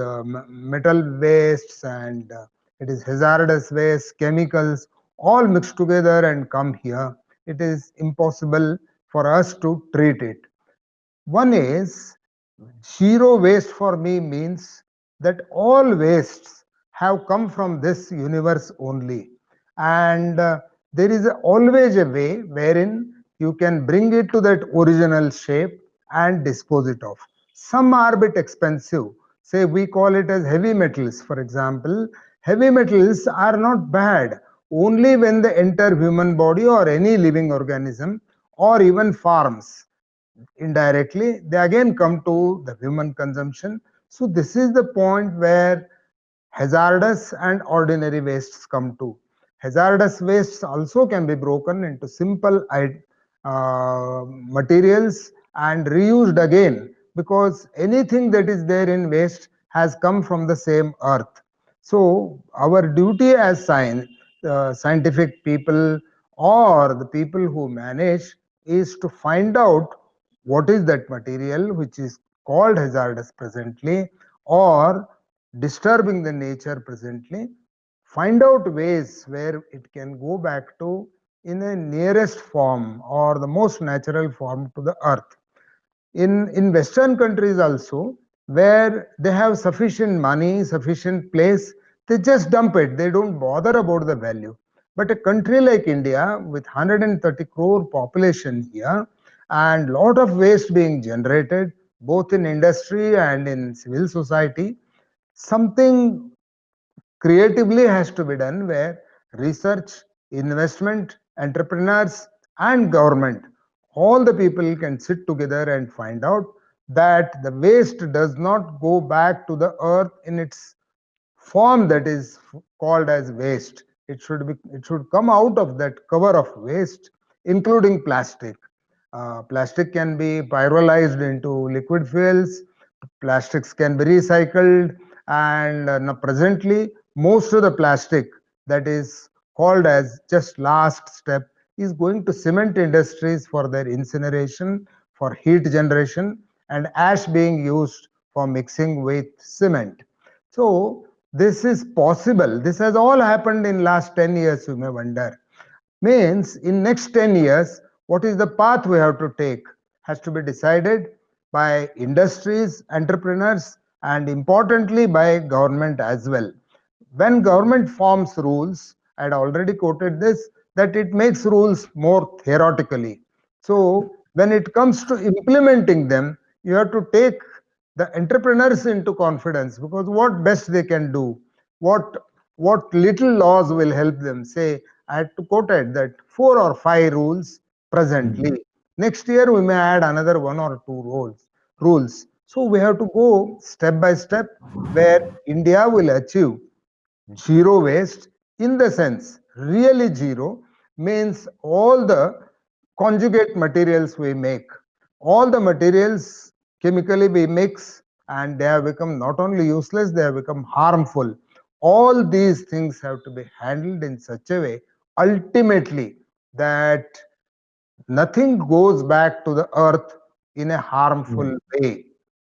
metal wastes, and it is hazardous waste, chemicals, all mixed together and come here. It is impossible for us to treat it. One is, zero waste for me means that all wastes have come from this universe only. And there is always a way wherein you can bring it to that original shape and dispose it of. Some are a bit expensive. Say we call it as heavy metals, for example. Heavy metals are not bad only when they enter human body or any living organism or even farms. Indirectly they again come to the human consumption. So this is the point where hazardous and ordinary wastes come to. Hazardous wastes also can be broken into simple materials and reused again, because anything that is there in waste has come from the same earth. So our duty as scientific people or the people who manage is to find out what is that material which is called hazardous presently or disturbing the nature presently, find out ways where it can go back to in a nearest form or the most natural form to the earth. In Western countries also, where they have sufficient money, sufficient place, they just dump it. They don't bother about the value. But a country like India with 130 crore population here and lot of waste being generated both in industry and in civil society, something creatively has to be done where research, investment, entrepreneurs, and government, all the people can sit together and find out that the waste does not go back to the earth in its form that is called as waste. It should come out of that cover of waste, including plastic. Plastic can be pyrolyzed into liquid fuels. Plastics can be recycled, and now presently most of the plastic that is called as just last step is going to cement industries for their incineration, for heat generation, and ash being used for mixing with cement. So this is possible. This has all happened in last 10 years, you may wonder. Means in next 10 years, what is the path we have to take has to be decided by industries, entrepreneurs, and importantly by government as well. When government forms rules, I had already quoted this, that it makes rules more theoretically. So when it comes to implementing them, you have to take the entrepreneurs into confidence, because what best they can do, what what little laws will help them. Say I had to quote it that 4 or 5 rules presently. Next year we may add another 1 or 2 rules. So we have to go step by step where India will achieve zero waste, in the sense really zero means all the conjugate materials we make, all the materials chemically we mix, and they have become not only useless, they have become harmful. All these things have to be handled in such a way, ultimately, that nothing goes back to the earth in a harmful way.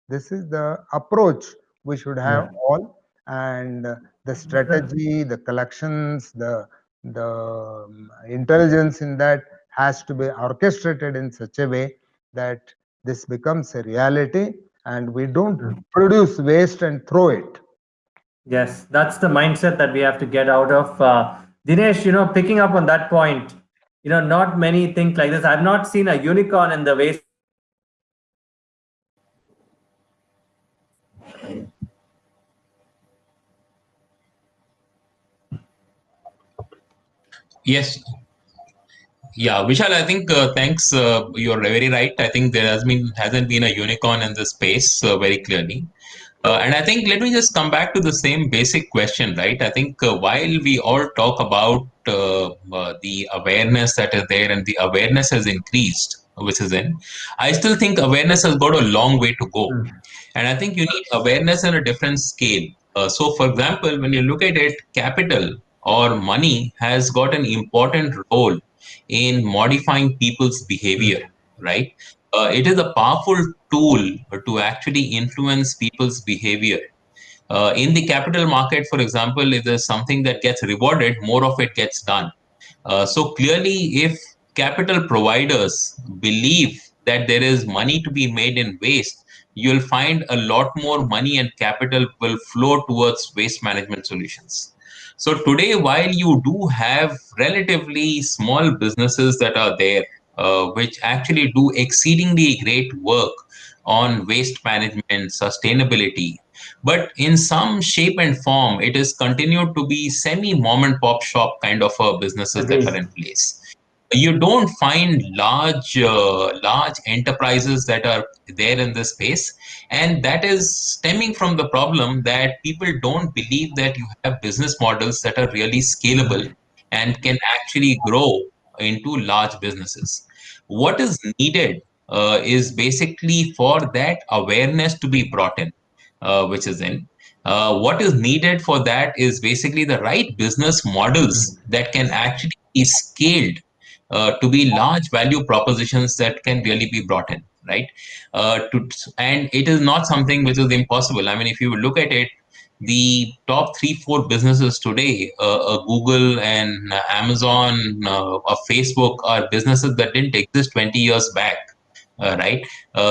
This is the approach we should have all, and the strategy, the collections, the intelligence in that has to be orchestrated in such a way that this becomes a reality and we don't produce waste and throw it. Yes, that's the mindset that we have to get out of. Dinesh, picking up on that point, not many think like this. I've not seen a unicorn in the waste. Yes. Yeah, Vishal, I think thanks. You're very right. I think there hasn't been a unicorn in this space very clearly. And I think let me just come back to the same basic question, right? I think while we all talk about the awareness that is there and the awareness has increased, which is in, I still think awareness has got a long way to go. And I think you need awareness on a different scale. So, for example, when you look at it, capital or money has got an important role in modifying people's behavior, right? It is a powerful tool to actually influence people's behavior. In the capital market, for example, if there's something that gets rewarded, more of it gets done. So clearly, if capital providers believe that there is money to be made in waste, you'll find a lot more money and capital will flow towards waste management solutions. So today, while you do have relatively small businesses that are there, which actually do exceedingly great work on waste management, sustainability, but in some shape and form, it is continued to be semi mom and pop shop kind of businesses that are in place. You don't find large enterprises that are there in this space, and that is stemming from the problem that people don't believe that you have business models that are really scalable and can actually grow into large businesses. What is needed is basically for that awareness to be brought in, which is in. What is needed for that is basically the right business models that can actually be scaled to be large value propositions that can really be brought in, right? And it is not something which is impossible. I mean, if you look at it, the top 3-4 businesses today, Google and Amazon, Facebook, are businesses that didn't exist 20 years back. Right.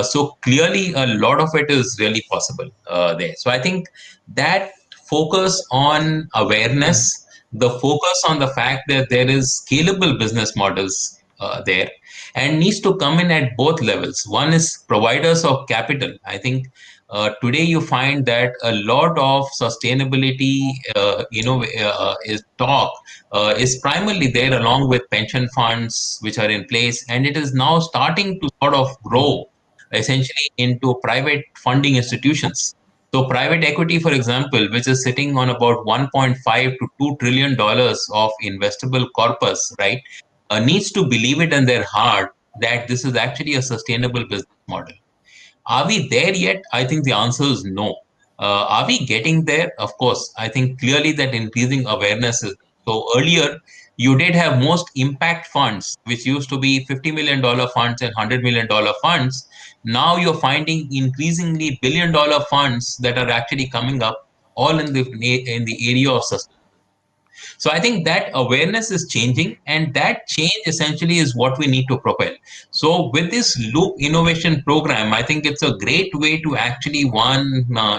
So clearly, a lot of it is really possible there. So I think that focus on awareness, the focus on the fact that there is scalable business models there, and needs to come in at both levels. One is providers of capital. I think today you find that a lot of sustainability, is talk is primarily there along with pension funds which are in place, and it is now starting to sort of grow essentially into private funding institutions. So private equity, for example, which is sitting on about 1.5 to $2 trillion of investable corpus, right, needs to believe it in their heart that this is actually a sustainable business model. Are we there yet? I think the answer is no. Are we getting there? Of course. I think clearly that increasing awareness is. So earlier, you did have most impact funds, which used to be $50 million funds and $100 million funds. Now you're finding increasingly billion-dollar funds that are actually coming up, all in the area of sustainability. So I think that awareness is changing, and that change essentially is what we need to propel. So with this Loop Innovation Program, I think it's a great way to actually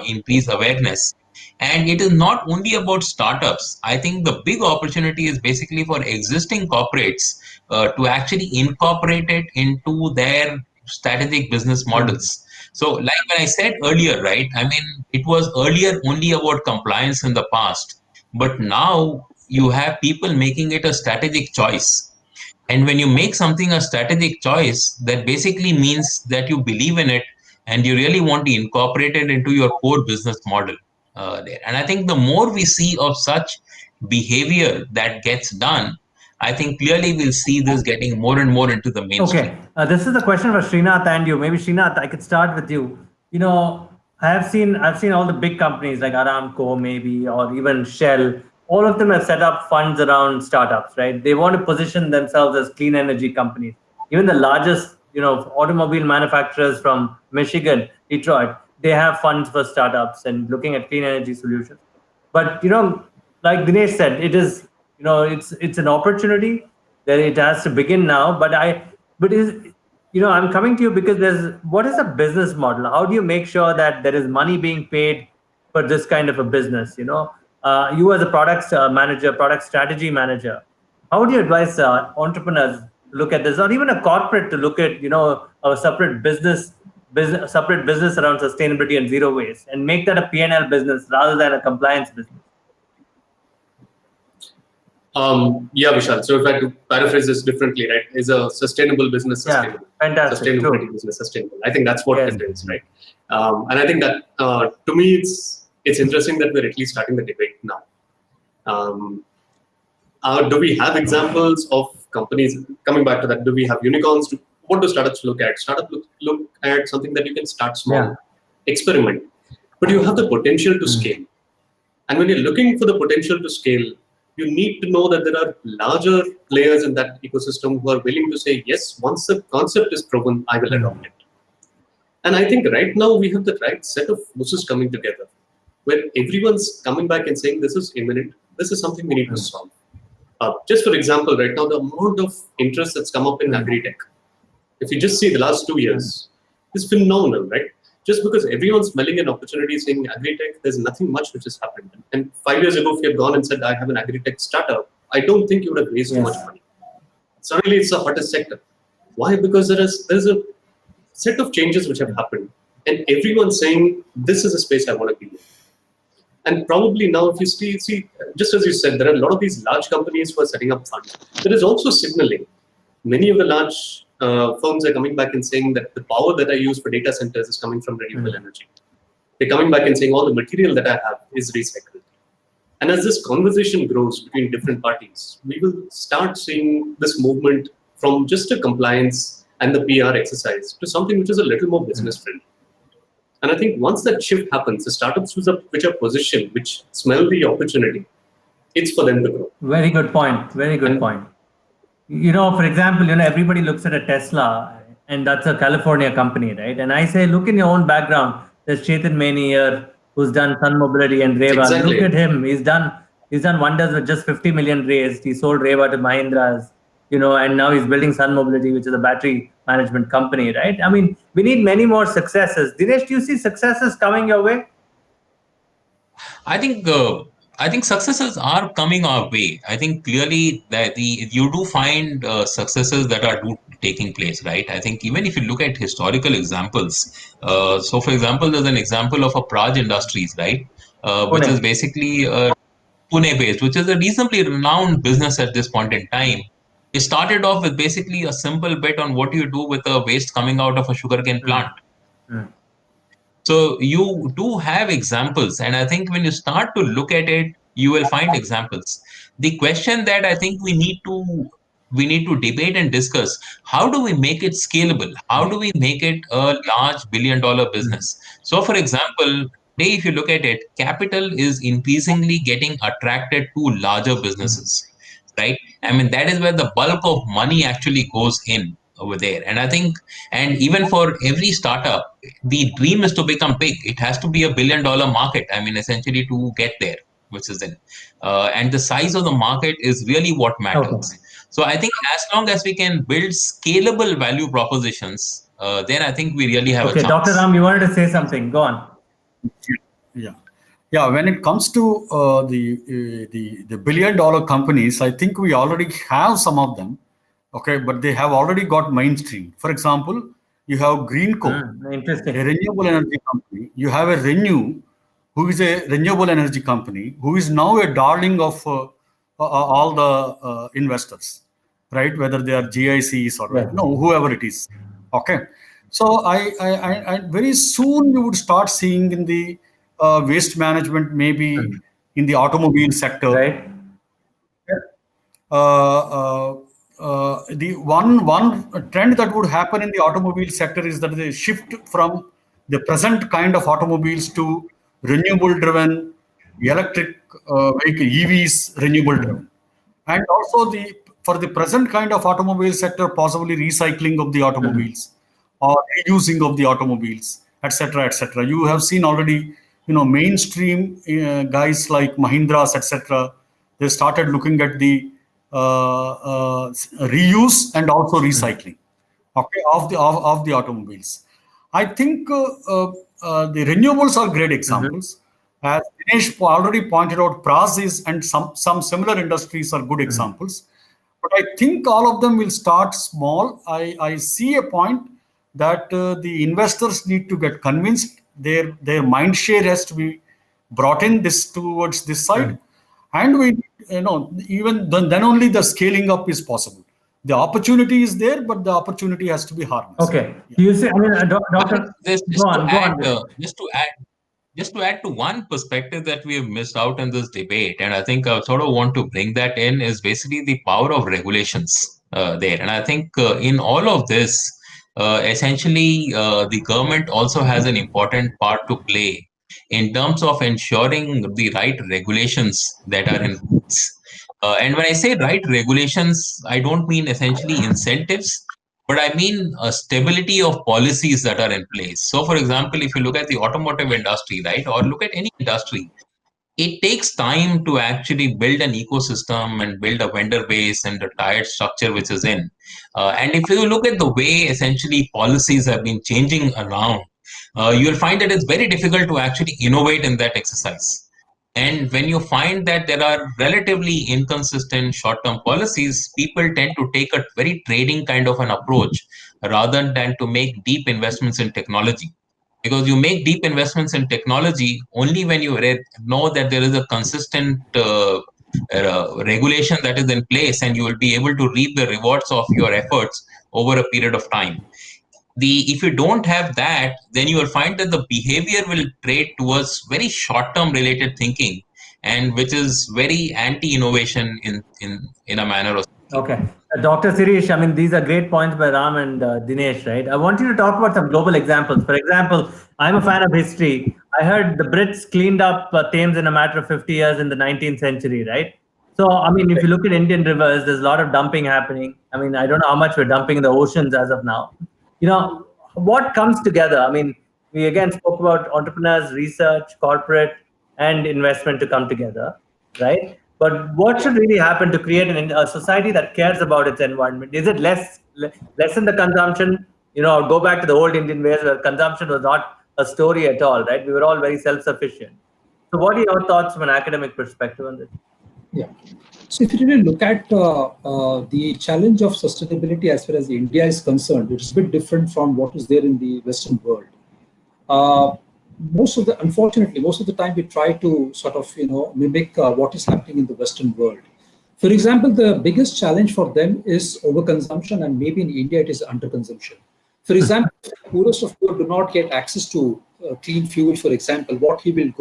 increase awareness. And it is not only about startups. I think the big opportunity is basically for existing corporates to actually incorporate it into their strategic business models. So like when I said earlier, right, I mean, it was earlier only about compliance in the past, but now you have people making it a strategic choice. And when you make something a strategic choice, that basically means that you believe in it and you really want to incorporate it into your core business model there. And I think the more we see of such behavior that gets done, I think clearly we'll see this getting more and more into the mainstream. Okay, this is a question for Srinath and you. Maybe Srinath, I could start with you. I've seen all the big companies like Aramco maybe, or even Shell. All of them have set up funds around startups, right? They want to position themselves as clean energy companies. Even the largest, automobile manufacturers from Michigan, Detroit, they have funds for startups and looking at clean energy solutions. But like Dinesh said, it is, it's an opportunity that it has to begin now. But I'm coming to you because what is a business model? How do you make sure that there is money being paid for this kind of a business? You as a product manager, product strategy manager, how would you advise entrepreneurs to look at this, or even a corporate to look at, a separate business around sustainability and zero waste, and make that a P&L business rather than a compliance business? Yeah, Vishal. So if I had to paraphrase this differently, right, is a sustainable business sustainable? Yeah, fantastic. Sustainability True. business sustainable. I think that's what Yes. it is, right? And I think that to me, it's interesting that we're at least starting the debate now. Do we have examples of companies coming back to that? Do we have unicorns? What do startups look at? Startups look at something that you can start small, experiment, but you have the potential to scale. And when you're looking for the potential to scale, you need to know that there are larger players in that ecosystem who are willing to say, yes, once the concept is proven, I will adopt it. And I think right now we have the right set of forces coming together, where everyone's coming back and saying, this is imminent, this is something we need to solve. Just for example, right now, the amount of interest that's come up in agri-tech, if you just see the last 2 years, is phenomenal, right? Just because everyone's smelling an opportunity saying agri-tech, there's nothing much which has happened. And 5 years ago, if you had gone and said, I have an agri-tech startup, I don't think you would have raised too much money. Suddenly, it's the hottest sector. Why? Because there's a set of changes which have happened. And everyone's saying, this is a space I want to be in. And probably now, if you see, just as you said, there are a lot of these large companies who are setting up funds. There is also signaling. Many of the large firms are coming back and saying that the power that I use for data centers is coming from renewable energy. They're coming back and saying all the material that I have is recycled. And as this conversation grows between different parties, we will start seeing this movement from just a compliance and the PR exercise to something which is a little more business friendly. And I think once that shift happens, the startups which are positioned, which smell the opportunity, it's for them to grow. Very good point. Very good point. For example, everybody looks at a Tesla, and that's a California company, right? And I say, look in your own background. There's Chetan Maini here, who's done Sun Mobility and Reva. Exactly. Look at him. He's done wonders with just 50 million raised. He sold Reva to Mahindras, and now he's building Sun Mobility, which is a battery management company, right? I mean, we need many more successes. Dinesh, do you see successes coming your way? I think successes are coming our way. I think clearly that you do find successes that are taking place, right? I think even if you look at historical examples, so for example, there's an example of a Praj Industries, right, which is basically Pune-based, which is a reasonably renowned business at this point in time. It started off with basically a simple bet on what you do with the waste coming out of a sugarcane plant. So you do have examples, and I think when you start to look at it, you will find examples. The question that I think we need to debate and discuss: how do we make it scalable? How do we make it a large billion-dollar business? So, for example, today, if you look at it, capital is increasingly getting attracted to larger businesses, right? I mean, that is where the bulk of money actually goes in over there. And I think, and even for every startup, the dream is to become big. It has to be a billion-dollar market. I mean, essentially to get there, which is then, and the size of the market is really what matters. Okay. So I think as long as we can build scalable value propositions, then I think we really have a chance. Dr. Ram, you wanted to say something. Go on. Yeah. When it comes to the billion-dollar companies, I think we already have some of them. Okay, but they have already got mainstream. For example, you have Greenko, a renewable energy company. You have a Renew, who is a renewable energy company, who is now a darling of all the investors, right? Whether they are GICs or whoever it is. Okay, so I very soon you would start seeing in the waste management, maybe in the automobile sector. Right. The one trend that would happen in the automobile sector is that they shift from the present kind of automobiles to renewable driven, electric vehicle, EVs, renewable driven. And also for the present kind of automobile sector, possibly recycling of the automobiles or reusing of the automobiles, etc., etc. You have seen already, mainstream guys like Mahindras, etc. They started looking at the reuse and also recycling, okay, of the automobiles. I think the renewables are great examples. As Dinesh already pointed out, Pras and some similar industries are good examples. But I think all of them will start small. I see a point that the investors need to get convinced. Their mind share has to be brought in towards this side, and we, even then only the scaling up is possible. The opportunity is there, but the opportunity has to be harnessed. Okay. You say, I mean, Doctor, just to add to one perspective that we have missed out in this debate, and I think I sort of want to bring that in, is basically the power of regulations there. And I think in all of this, essentially, the government also has an important part to play in terms of ensuring the right regulations that are in place. And when I say right regulations, I don't mean essentially incentives, but I mean stability of policies that are in place. So, for example, if you look at the automotive industry, right, or look at any industry, it takes time to actually build an ecosystem and build a vendor base and the tired structure which is in. And if you look at the way essentially policies have been changing around, you'll find that it's very difficult to actually innovate in that exercise. And when you find that there are relatively inconsistent short-term policies, people tend to take a very trading kind of an approach rather than to make deep investments in technology. Because you make deep investments in technology only when you know that there is a consistent regulation that is in place, and you will be able to reap the rewards of your efforts over a period of time. If you don't have that, then you will find that the behavior will trade towards very short-term related thinking, and which is very anti-innovation in a manner. Okay. Dr. Sirish, I mean, these are great points by Ram and Dinesh, right? I want you to talk about some global examples. For example, I'm a fan of history. I heard the Brits cleaned up Thames in a matter of 50 years in the 19th century, right? So, I mean, if you look at Indian rivers, there's a lot of dumping happening. I mean, I don't know how much we're dumping in the oceans as of now. What comes together? I mean, we again spoke about entrepreneurs, research, corporate, and investment to come together, right? But what should really happen to create a society that cares about its environment? Is it lessen the consumption, or go back to the old Indian ways where consumption was not a story at all, right? We were all very self-sufficient. So what are your thoughts from an academic perspective on this? Yeah. So if you really look at the challenge of sustainability as far as India is concerned, which is a bit different from what is there in the Western world. Unfortunately, most of the time we try to sort of, mimic what is happening in the Western world. For example, the biggest challenge for them is overconsumption, and maybe in India it is underconsumption. For example, if the poorest of poor do not get access to clean fuel, for example, what he will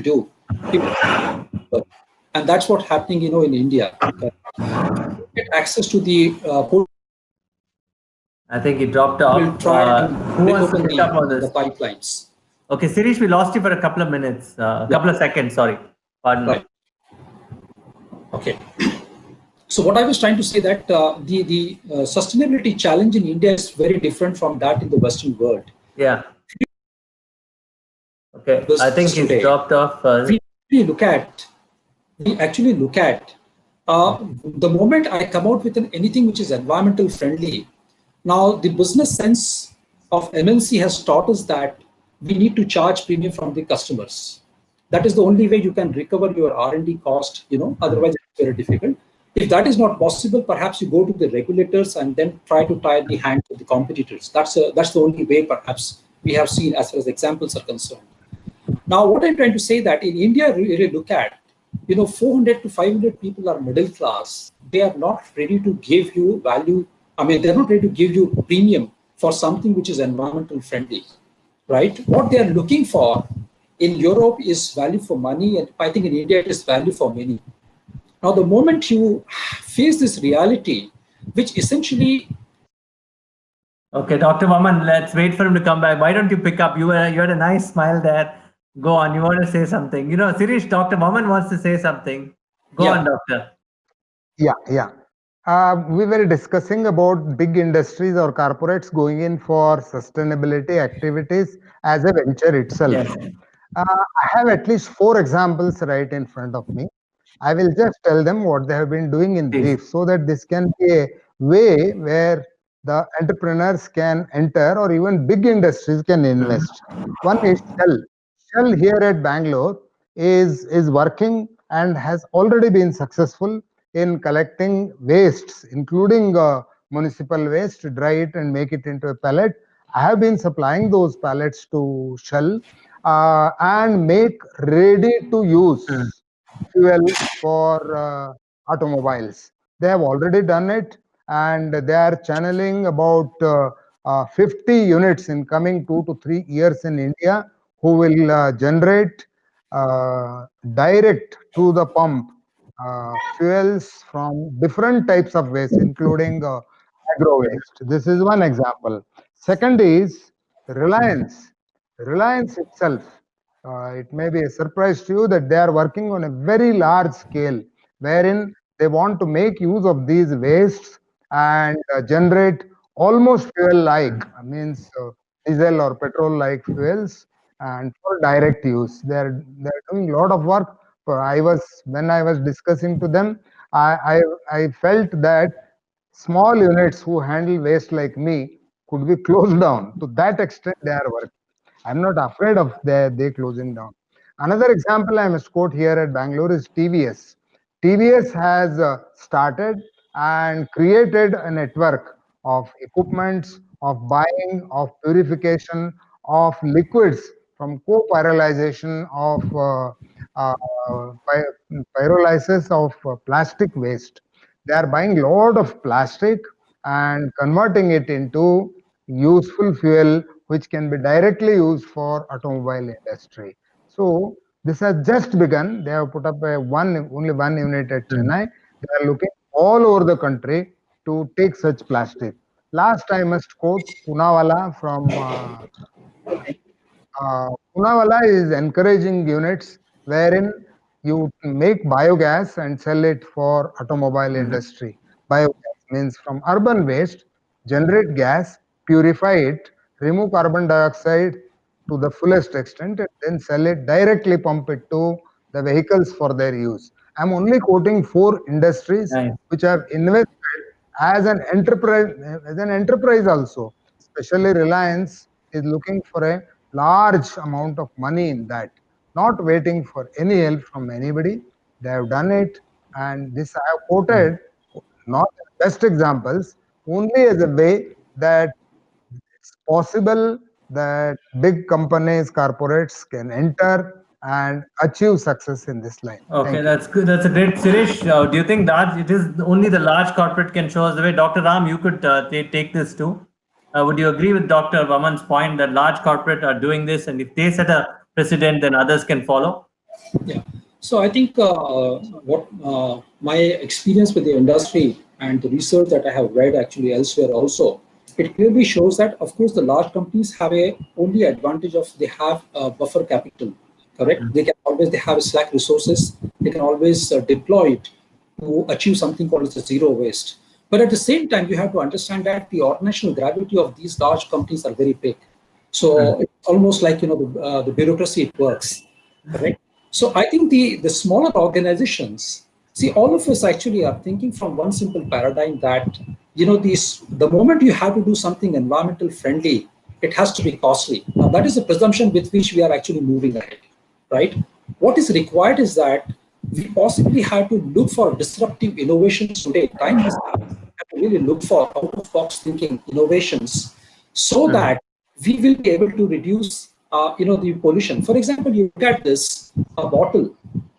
do, and that's what's happening, in India. Get access to the I think he dropped off. We'll try and who wants to pick up on this? the pipelines. Okay, Sirish, we lost you for a couple of minutes, couple of seconds, sorry. Pardon me. Okay. So what I was trying to say that the sustainability challenge in India is very different from that in the Western world. Yeah. Okay, I think he's dropped off. We actually look at the moment I come out with anything which is environmental friendly. Now the business sense of MNC has taught us that we need to charge premium from the customers. That is the only way you can recover your R&D cost. Otherwise it's very difficult. If that is not possible, perhaps you go to the regulators and then try to tie the hands of the competitors. That's the only way perhaps we have seen as far as examples are concerned. Now, what I'm trying to say that in India, really look at, 400 to 500 people are middle class. They are not ready to give you value. I mean, they're not ready to give you premium for something which is environmental friendly, right? What they are looking for in Europe is value for money, and I think in India it is value for money. Now, the moment you face this reality, which essentially Okay, Dr. Vaman, let's wait for him to come back. Why don't you pick up? You had a nice smile there. Go on. You want to say something? You know, Sirish, Dr. Vaman wants to say something. Go Yeah. on, doctor. Yeah. We were discussing about big industries or corporates going in for sustainability activities as a venture itself. Yes. I have at least 4 examples right in front of me. I will just tell them what they have been doing in Please. brief so that this can be a way where the entrepreneurs can enter or even big industries can invest. One is Shell. Shell here at Bangalore is working and has already been successful in collecting wastes, including municipal waste, dry it and make it into a pellet. I have been supplying those pellets to Shell and make ready to use fuel for automobiles. They have already done it and they are channeling about 50 units in coming 2 to 3 years in India who will generate direct to the pump fuels from different types of waste, including agro waste. This is one example. Second is Reliance. Reliance itself, it may be a surprise to you that they are working on a very large scale, wherein they want to make use of these wastes and generate almost fuel-like, means diesel or petrol-like fuels, and for direct use. They're doing a lot of work. When I was discussing to them, I felt that small units who handle waste like me could be closed down. To that extent, they are working. I'm not afraid of they closing down. Another example I must quote here at Bangalore is TVS. TVS has started and created a network of equipments, of buying, of purification, of liquids from co-pyrolization of pyrolysis of plastic waste. They are buying lot of plastic and converting it into useful fuel which can be directly used for automobile industry. So this has just begun. They have put up only one unit at Chennai. They are looking all over the country to take such plastic. Last I must quote Poonawalla from Pune. Poonawalla is encouraging units wherein you make biogas and sell it for automobile industry. Biogas means from urban waste, generate gas, purify it, remove carbon dioxide to the fullest extent, and then sell it directly, pump it to the vehicles for their use. I'm only quoting 4 industries Nice. which have invested as an enterprise also. Especially Reliance is looking for a large amount of money in that, not waiting for any help from anybody. They have done it, and this I have quoted not the best examples, only as a way that it's possible that big companies, corporates can enter and achieve success in this line. Okay, Thank you. that's good. That's a great, Sirish. Do you think that it is only the large corporate can show us the way? Dr. Ram, you could take this too. Would you agree with Dr. Vaman's point that large corporate are doing this, and if they set a precedent, then others can follow? Yeah. So I think what my experience with the industry and the research that I have read actually elsewhere also, it clearly shows that of course the large companies have a only advantage of they have a buffer capital, correct? They have slack resources. They can always deploy it to achieve something called as a zero waste. But at the same time, you have to understand that the organizational gravity of these large companies are very big. So it's almost like the bureaucracy it works, correct? So I think the smaller organizations, see, all of us actually are thinking from one simple paradigm that the moment you have to do something environmental friendly, it has to be costly. Now that is the presumption with which we are actually moving ahead, right? What is required is that we possibly have to look for disruptive innovations today. Time has come to really look for out of box thinking innovations so that we will be able to reduce the pollution. For example, you look at this bottle.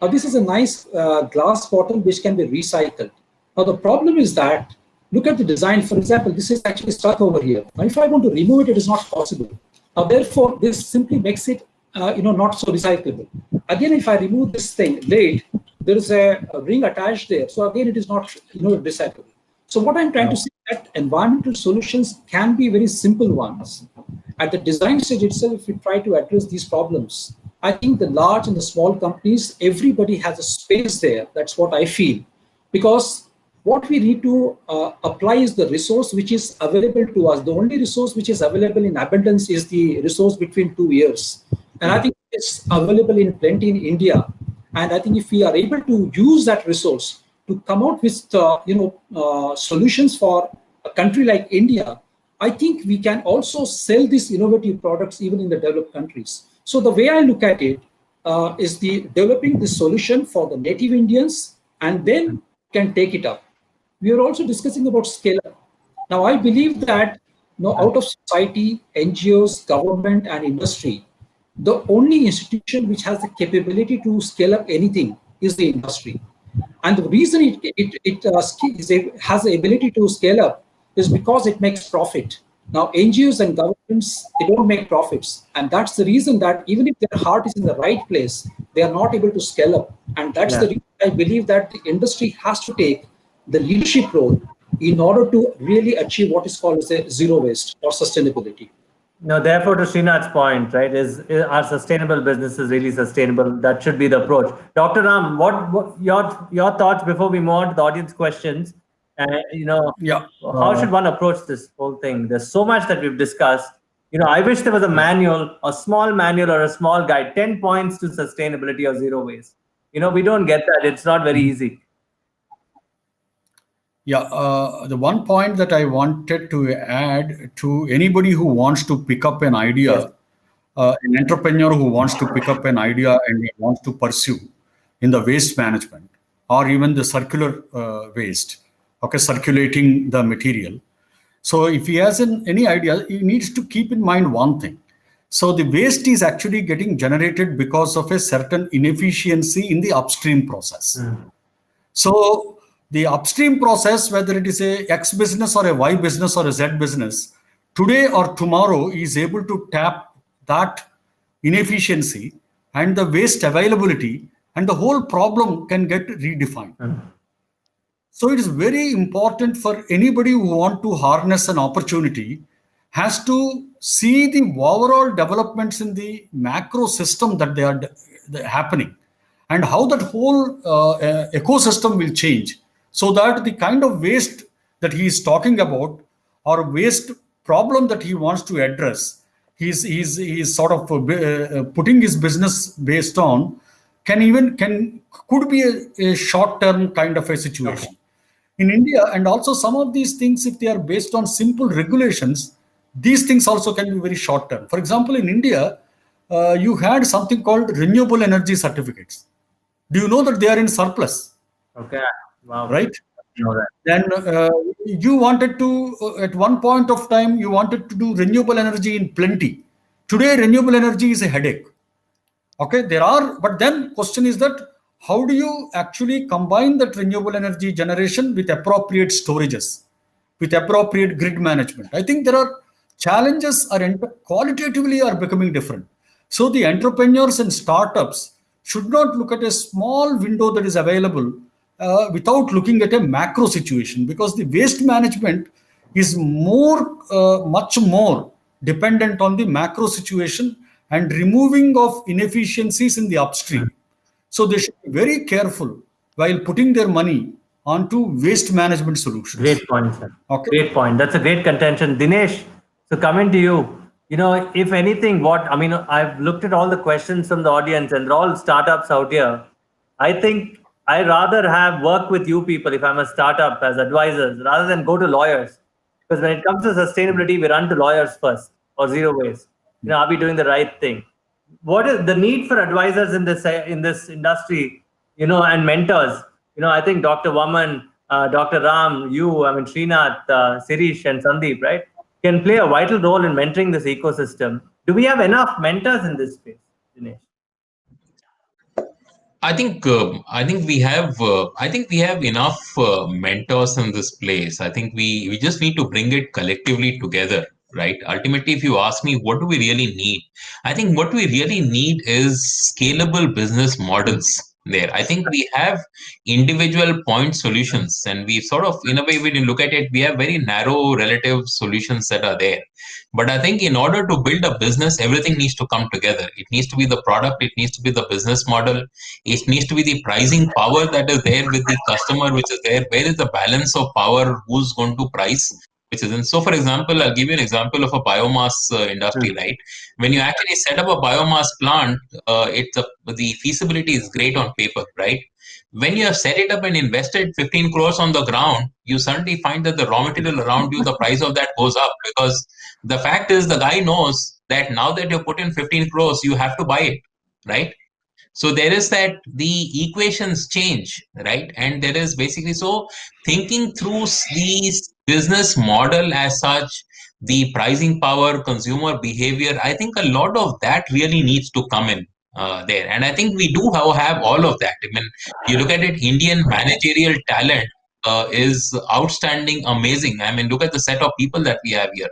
This is a nice glass bottle which can be recycled. Now the problem is that look at the design. For example, this is actually stuck over here. Now, if I want to remove it, it is not possible. Now, therefore, this simply makes it not so recyclable. Again, if I remove this lid, there is a ring attached there. So again, it is not recyclable. So what I'm trying to say is that environmental solutions can be very simple ones. At the design stage itself, if we try to address these problems, I think the large and the small companies, everybody has a space there. That's what I feel. Because what we need to apply is the resource which is available to us. The only resource which is available in abundance is the resource between 2 years. And I think it's available in plenty in India. And I think if we are able to use that resource to come out with solutions for a country like India, I think we can also sell these innovative products even in the developed countries. So the way I look at it is developing the solution for the native Indians and then can take it up. We are also discussing about scale up. Now, I believe that out of society, NGOs, government, and industry, the only institution which has the capability to scale up anything is the industry. And the reason it has the ability to scale up is because it makes profit. Now, NGOs and governments, they don't make profits. And that's the reason that even if their heart is in the right place, they are not able to scale up. And that's the reason I believe that the industry has to take the leadership role in order to really achieve what is called as a zero waste or sustainability. Now, therefore, to Srinath's point, right, is our sustainable businesses really sustainable? That should be the approach. Dr. Ram, what your thoughts before we move on to the audience questions? How should one approach this whole thing? There's so much that we've discussed. I wish there was a manual, a small manual or a small guide, 10 points to sustainability or zero waste. We don't get that. It's not very easy. Yeah, the one point that I wanted to add to anybody who wants to pick up an idea, an entrepreneur who wants to pick up an idea and wants to pursue in the waste management or even the circular waste, circulating the material. So if he has any idea, he needs to keep in mind one thing. So the waste is actually getting generated because of a certain inefficiency in the upstream process. So the upstream process, whether it is a X business or a Y business or a Z business, today or tomorrow is able to tap that inefficiency and the waste availability, and the whole problem can get redefined. So it is very important for anybody who want to harness an opportunity has to see the overall developments in the macro system that they are happening and how that whole ecosystem will change, so that the kind of waste that he is talking about or waste problem that he wants to address, he's sort of putting his business based on could be a short-term kind of a situation. In India, and also some of these things, if they are based on simple regulations, these things also can be very short-term. For example, in India, you had something called renewable energy certificates. Do you know that they are in surplus? Okay. Wow. Right? Then you wanted to, at one point of time, you wanted to do renewable energy in plenty. Today, renewable energy is a headache. Okay, but then question is that how do you actually combine that renewable energy generation with appropriate storages, with appropriate grid management? I think there are challenges qualitatively are becoming different. So the entrepreneurs and startups should not look at a small window that is available without looking at a macro situation, because the waste management is much more dependent on the macro situation and removing of inefficiencies in the upstream. So they should be very careful while putting their money onto waste management solutions. Great point, sir. Okay. Great point. That's a great contention. Dinesh, so coming to you, if anything, I've looked at all the questions from the audience and they're all startups out here. I think I'd rather have work with you people if I'm a startup as advisors rather than go to lawyers. Because when it comes to sustainability, we run to lawyers first or zero waste. Are we doing the right thing? What is the need for advisors in this industry, and mentors? I think Dr. Vaman, Dr. Ram, Srinath, Sirish, and Sandeep, right, can play a vital role in mentoring this ecosystem. Do we have enough mentors in this space, Dinesh? I think we have enough mentors in this place. I think we just need to bring it collectively together, right? Ultimately, if you ask me, what do we really need? I think what we really need is scalable business models there. I think we have individual point solutions, and we sort of, in a way, when you look at it, we have very narrow relative solutions that are there. But I think in order to build a business, everything needs to come together. It needs to be the product, it needs to be the business model, it needs to be the pricing power that is there with the customer, which is there. Where is the balance of power? Who's going to price? Which is in. So, for example, I'll give you an example of a biomass industry, right? When you actually set up a biomass plant, the feasibility is great on paper, right? When you have set it up and invested 15 crores on the ground, you suddenly find that the raw material around you, the price of that goes up, because the fact is the guy knows that now that you put in 15 crores, you have to buy it, right? So there is that the equations change, right? And there is basically, so thinking through the business model as such, the pricing power, consumer behavior, I think a lot of that really needs to come in there. And I think we do have all of that. I mean, you look at it, Indian managerial talent is outstanding, amazing. I mean, look at the set of people that we have here.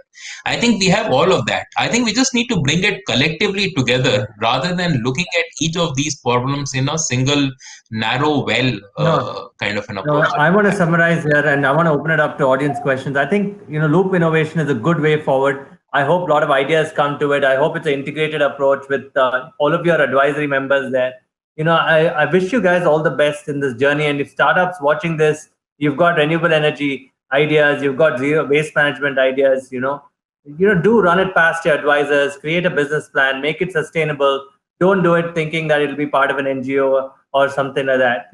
I think we have all of that. I think we just need to bring it collectively together rather than looking at each of these problems in a single narrow kind of an approach. I want to summarize here, and I want to open it up to audience questions. I think, loop innovation is a good way forward. I hope a lot of ideas come to it. I hope it's an integrated approach with all of your advisory members there. I wish you guys all the best in this journey. And if startups watching this, you've got renewable energy ideas, you've got zero waste management ideas, do run it past your advisors, create a business plan, make it sustainable. Don't do it thinking that it'll be part of an NGO or something like that,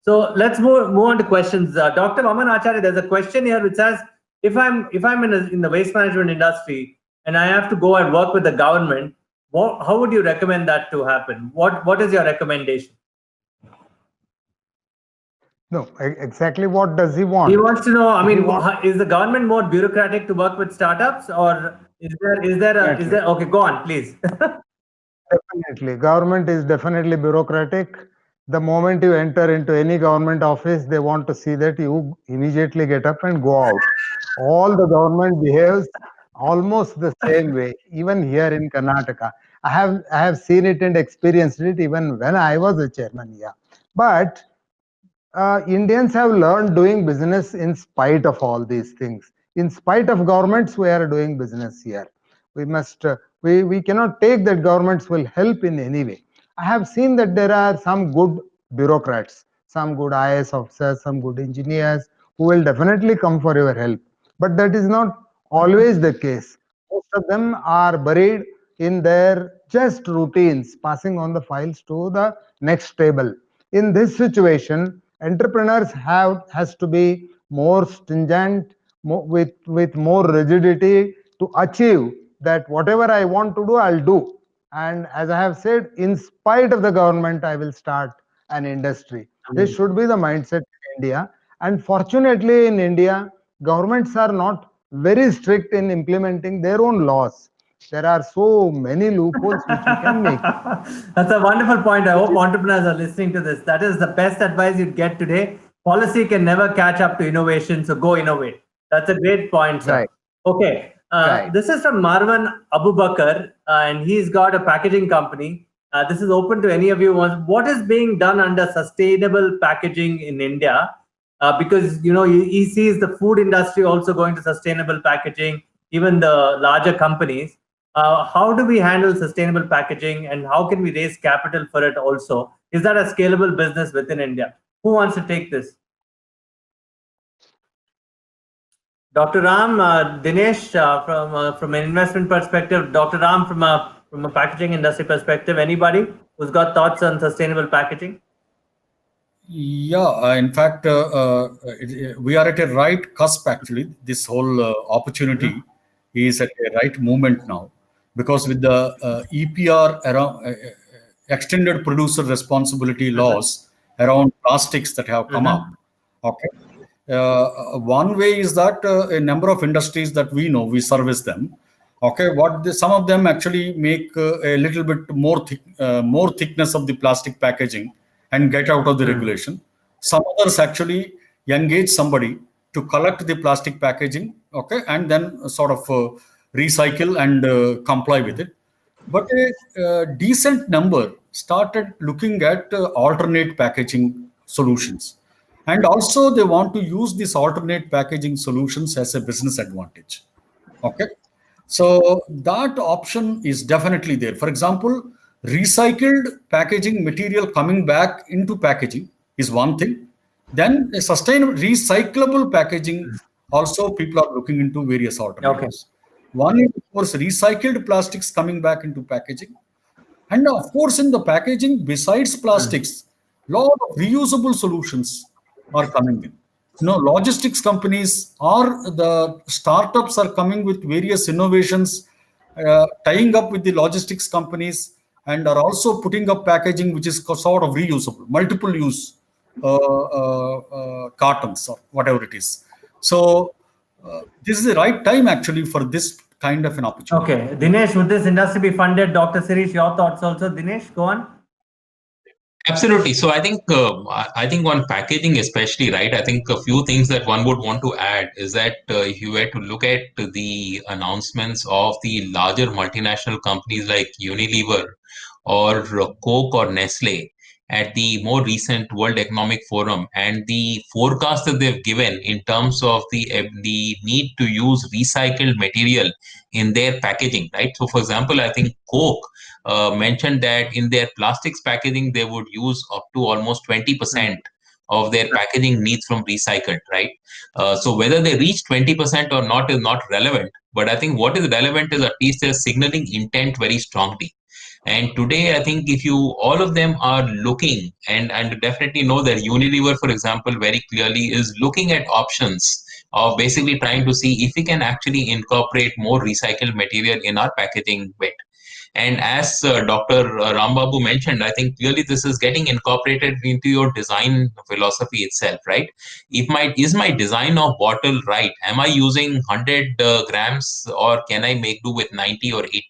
So let's move on to questions. Dr. Vaman Acharya, there's a question here which says, if I'm in the waste management industry and I have to go and work with the government, how would you recommend that to happen? What is your recommendation? No, exactly what does he want? He wants to know, is the government more bureaucratic to work with startups, or is there okay, go on, please. Definitely. Government is definitely bureaucratic. The moment you enter into any government office, they want to see that you immediately get up and go out. All the government behaves almost the same way, even here in Karnataka. I have seen it and experienced it even when I was a chairman, yeah. But Indians have learned doing business in spite of all these things. In spite of governments, we are doing business here. We must, we cannot take that governments will help in any way. I have seen that there are some good bureaucrats, some good IAS officers, some good engineers who will definitely come for your help. But that is not always the case. Most of them are buried in their just routines, passing on the files to the next table. In this situation, entrepreneurs has to be more stringent, with more rigidity to achieve that whatever I want to do, I'll do. And as I have said, in spite of the government, I will start an industry. This should be the mindset in India. And fortunately, in India, governments are not very strict in implementing their own laws. There are so many loopholes which you can make. That's a wonderful point. I hope entrepreneurs are listening to this. That is the best advice you'd get today. Policy can never catch up to innovation, so go innovate. That's a great point, sir. Right. Okay. This is from Marwan Abubakar, and he's got a packaging company. This is open to any of you. What is being done under sustainable packaging in India? Because he sees the food industry also going to sustainable packaging, even the larger companies. How do we handle sustainable packaging, and how can we raise capital for it also? Is that a scalable business within India? Who wants to take this? Dr. Ram, Dinesh, from an investment perspective, Dr. Ram from a packaging industry perspective, anybody who's got thoughts on sustainable packaging? Yeah, in fact, we are at a right cusp actually. This whole opportunity is at a right moment now, because with the EPR around extended producer responsibility laws around plastics that have come up. Okay. One way is that a number of industries that we know, we service them. Okay, some of them actually make a little bit more thickness of the plastic packaging and get out of the regulation. Some others actually engage somebody to collect the plastic packaging, okay, and then sort of recycle and comply with it. But a decent number started looking at alternate packaging solutions. And also they want to use these alternate packaging solutions as a business advantage. Okay. So that option is definitely there. For example, recycled packaging material coming back into packaging is one thing. Then a sustainable recyclable packaging, also people are looking into various alternatives. One is, of course, recycled plastics coming back into packaging. And of course, in the packaging, besides plastics, lot of reusable solutions are coming in. Logistics companies or the startups are coming with various innovations, tying up with the logistics companies, and are also putting up packaging which is sort of reusable, multiple use cartons or whatever it is. So this is the right time actually for this kind of an opportunity. Okay, Dinesh, would this industry be funded? Dr. Sirish, your thoughts also. Dinesh, go on. Absolutely. So I think on packaging especially, right, I think a few things that one would want to add is that if you were to look at the announcements of the larger multinational companies like Unilever or Coke or Nestle at the more recent World Economic Forum, and the forecast that they've given in terms of the need to use recycled material in their packaging, right? So for example, I think Coke mentioned that in their plastics packaging, they would use up to almost 20% of their packaging needs from recycled, right? So whether they reach 20% or not is not relevant. But I think what is relevant is at least they're signaling intent very strongly. And today, I think if all of them are looking and definitely know that Unilever, for example, very clearly is looking at options of basically trying to see if we can actually incorporate more recycled material in our packaging bit. And as Dr. Rambabu mentioned, I think clearly this is getting incorporated into your design philosophy itself, right? Is my design of bottle right? Am I using 100 grams, or can I make do with 90 or 80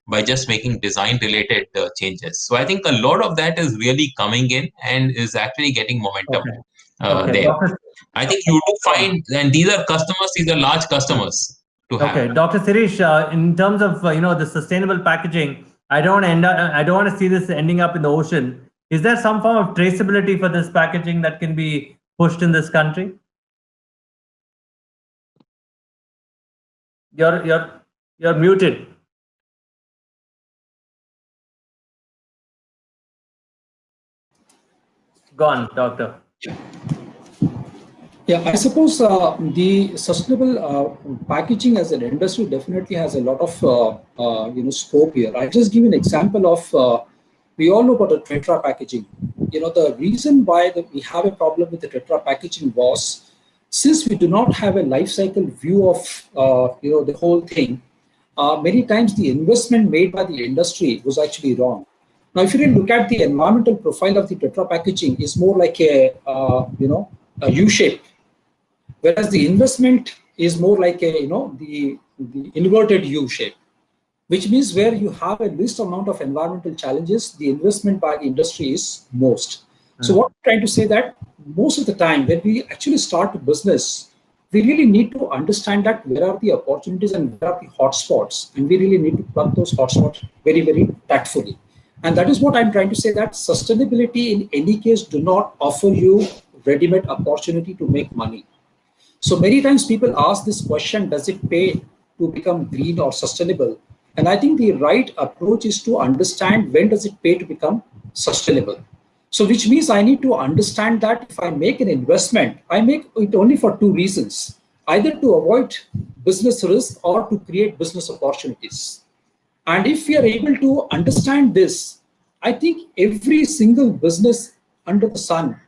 by just making design related changes? So I think a lot of that is really coming in and is actually getting momentum there. I think you do find, and these are large customers. Okay, Dr. Sirish, in terms of the sustainable packaging, I don't want to see this ending up in the ocean. Is there some form of traceability for this packaging that can be pushed in this country? You're muted. Go on, doctor. Yeah, I suppose the sustainable packaging as an industry definitely has a lot of scope here. I'll just give an example of we all know about the Tetra packaging. The reason why we have a problem with the Tetra packaging was, since we do not have a life cycle view of the whole thing, many times the investment made by the industry was actually wrong. Now, if you really look at the environmental profile of the Tetra packaging, is more like a U shape, whereas the investment is more like the inverted U shape, which means where you have a least amount of environmental challenges, the investment by the industry is most. So what I'm trying to say that most of the time when we actually start a business, we really need to understand that where are the opportunities and where are the hotspots, and we really need to plug those hotspots very, very tactfully. And that is what I'm trying to say, that sustainability in any case do not offer you ready-made opportunity to make money. So many times people ask this question, does it pay to become green or sustainable? And I think the right approach is to understand when does it pay to become sustainable. So which means I need to understand that if I make an investment, I make it only for two reasons, either to avoid business risk or to create business opportunities. And if we are able to understand this, I think every single business under the sun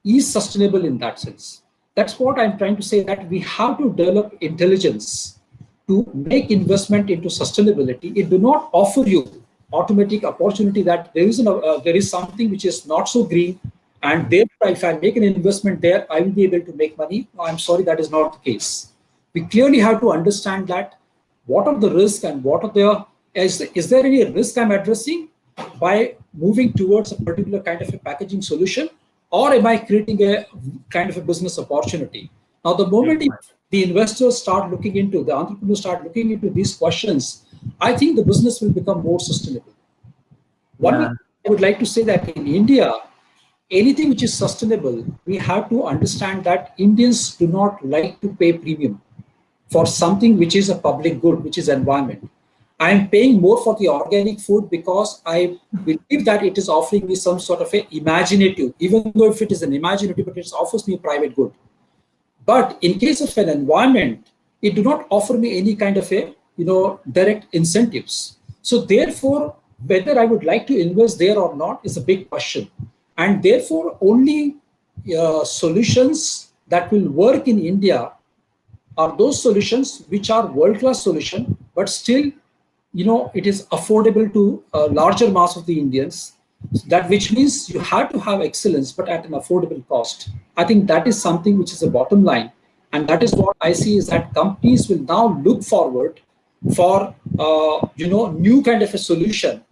is sustainable in that sense. That's what I'm trying to say, that we have to develop intelligence to make investment into sustainability. It do not offer you automatic opportunity that there is something which is not so green, and therefore if I make an investment there, I will be able to make money. No, I'm sorry, that is not the case. We clearly have to understand that what are the risks and what are is there any risk I'm addressing by moving towards a particular kind of a packaging solution, or am I creating a kind of a business opportunity? Now, the moment the investors start looking into, the entrepreneurs start looking into these questions, I think the business will become more sustainable. I would like to say that in India, anything which is sustainable, we have to understand that Indians do not like to pay premium for something which is a public good, which is environment. I am paying more for the organic food because I believe that it is offering me some sort of a imaginative, even though if it is an imaginative, but it offers me a private good. But in case of an environment, it do not offer me any kind of a direct incentives. So therefore, whether I would like to invest there or not is a big question. And therefore, only solutions that will work in India are those solutions which are world-class solution, but still, it is affordable to a larger mass of the Indians. That which means you have to have excellence, but at an affordable cost. I think that is something which is a bottom line, and that is what I see is that companies will now look forward for new kind of a solution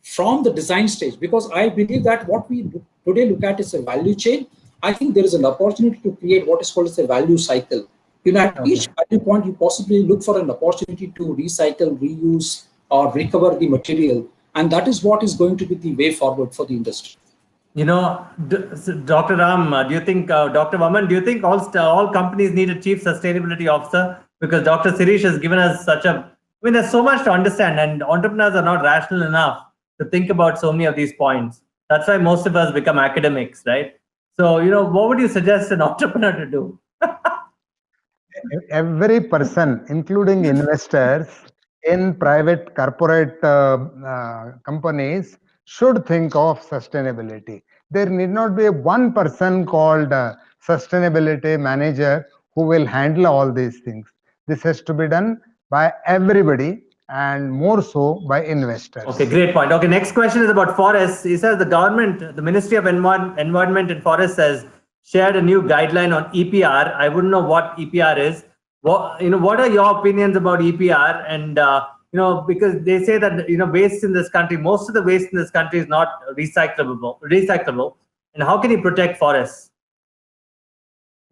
from the design stage, because I believe that what we today look at is a value chain. I think there is an opportunity to create what is called as a value cycle. At each value point, you possibly look for an opportunity to recycle, reuse, or recover the material. And that is what is going to be the way forward for the industry. Dr. Ram, do you think, Dr. Vaman, do you think all companies need a chief sustainability officer? Because Dr. Sirish has given us there's so much to understand, and entrepreneurs are not rational enough to think about so many of these points. That's why most of us become academics, right? So, what would you suggest an entrepreneur to do? Every person, including investors in private corporate companies, should think of sustainability. There need not be one person called sustainability manager who will handle all these things. This has to be done by everybody, and more so by investors. Okay, great point. Okay, next question is about forests. He says the Ministry of Environment and Forests has shared a new guideline on EPR. I wouldn't know what EPR is. What are your opinions about EPR? And because they say that waste in this country, most of the waste in this country is not recyclable. And how can you protect forests?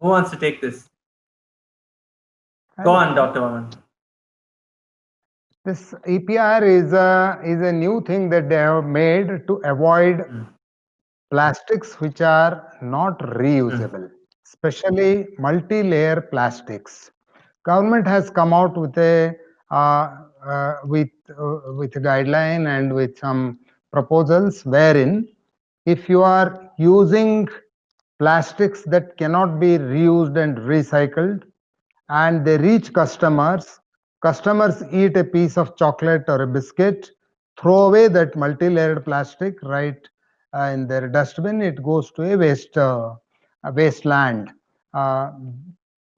Who wants to take this? Go on, Dr. Vaman. This EPR is a new thing that they have made to avoid plastics which are not reusable, especially multi-layer plastics. Government has come out with a guideline and with some proposals wherein if you are using plastics that cannot be reused and recycled and they reach customers eat a piece of chocolate or a biscuit, throw away that multi-layered plastic right in their dustbin, it goes to a wasteland.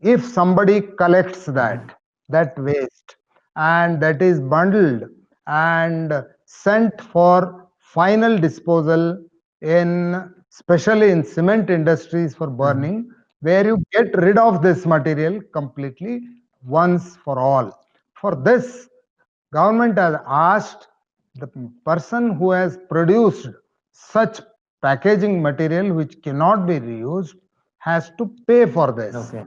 If somebody collects that waste and that is bundled and sent for final disposal especially in cement industries for burning, where you get rid of this material completely once for all. For this, government has asked the person who has produced such packaging material which cannot be reused has to pay for this. Okay.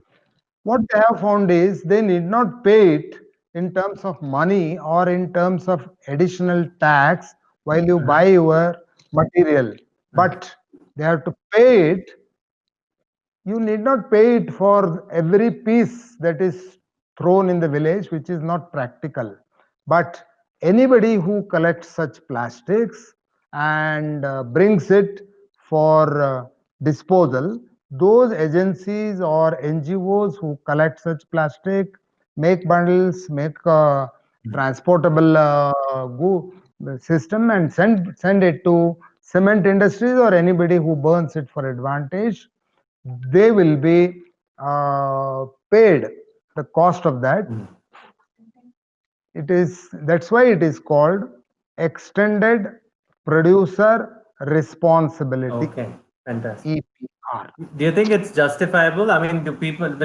What they have found is they need not pay it in terms of money or in terms of additional tax while you buy your material, but they have to pay it. You need not pay it for every piece that is thrown in the village, which is not practical. But anybody who collects such plastics and brings it for disposal, those agencies or NGOs who collect such plastic, make bundles, make transportable system and send it to cement industries or anybody who burns it for advantage, they will be paid the cost of that. That's why it is called extended producer responsibility. Okay, fantastic. EPR. Do you think it's justifiable? I mean, will people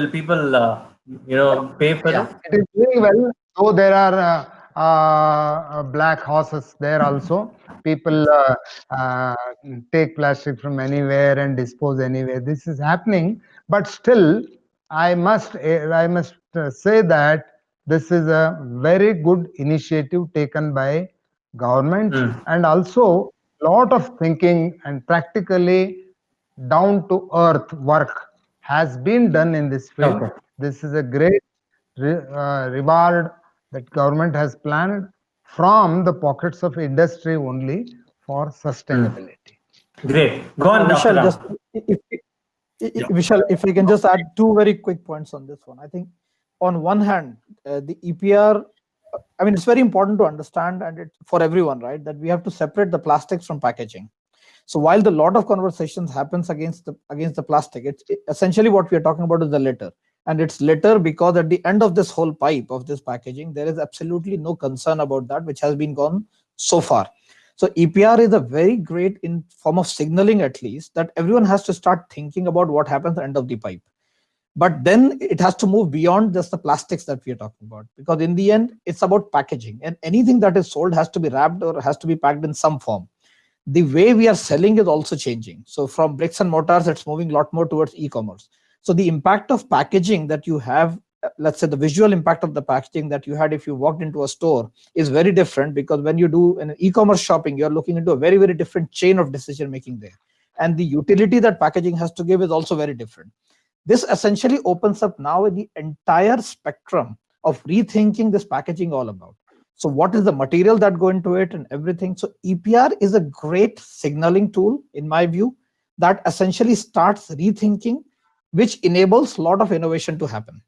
pay for it? It is doing well, though there are black horses there also. People take plastic from anywhere and dispose anywhere. This is happening, but still, I must say that this is a very good initiative taken by government, and also lot of thinking and practically down to earth work has been done in this field. Okay. This is a great reward that government has planned from the pockets of industry only for sustainability. Great. Go on, Dr. Vishal, Ram. just Vishal, if I can just add two very quick points on this one. I think on one hand, the EPR, I mean, it's very important to understand, and it for everyone, right, that we have to separate the plastics from packaging. So while the lot of conversations happens against the plastic, essentially what we are talking about is the litter. And it's litter because at the end of this whole pipe of this packaging, there is absolutely no concern about that, which has been gone so far. So EPR is a very great in form of signaling, at least, that everyone has to start thinking about what happens at the end of the pipe. But then it has to move beyond just the plastics that we are talking about, because in the end, it's about packaging, and anything that is sold has to be wrapped or has to be packed in some form. The way we are selling is also changing. So from bricks and mortars, it's moving a lot more towards e-commerce. So the impact of packaging that you have, let's say the visual impact of the packaging that you had if you walked into a store is very different, because when you do an e-commerce shopping, you're looking into a very, very different chain of decision making there. And the utility that packaging has to give is also very different. This essentially opens up now the entire spectrum of rethinking this packaging all about. So what is the material that go into it and everything? So EPR is a great signaling tool, in my view, that essentially starts rethinking, which enables a lot of innovation to happen.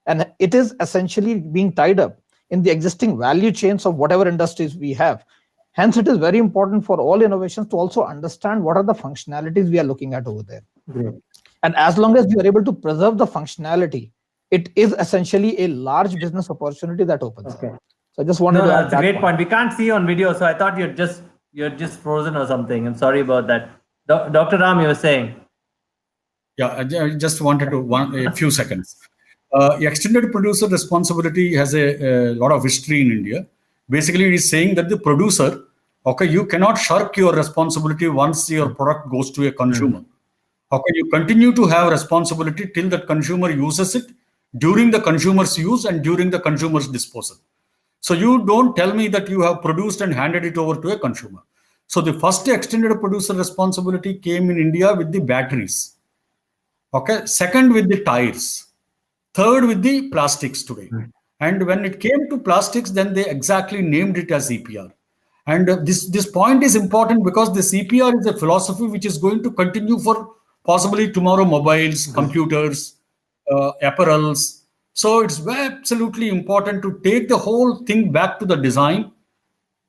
And it is essentially being tied up in the existing value chains of whatever industries we have. Hence, it is very important for all innovations to also understand what are the functionalities we are looking at over there. Great. And as long as we are able to preserve the functionality, it is essentially a large business opportunity that opens Okay. up. So I just wanted to add that's a that great point. We can't see on video, so I thought you're just frozen or something. I'm sorry about that. Dr. Ram, you were saying. Yeah, I just wanted to a few seconds. Extended producer responsibility has a lot of history in India. Basically, it is saying that the producer, okay, you cannot shirk your responsibility once your product goes to a consumer. Okay, you continue to have responsibility till the consumer uses it, during the consumer's use and during the consumer's disposal. So you don't tell me that you have produced and handed it over to a consumer. So the first extended producer responsibility came in India with the batteries. Okay, second with the tires, third with the plastics today. And when it came to plastics, then they exactly named it as EPR. And this point is important because this EPR is a philosophy which is going to continue for possibly tomorrow mobiles, computers, apparels. So it's absolutely important to take the whole thing back to the design,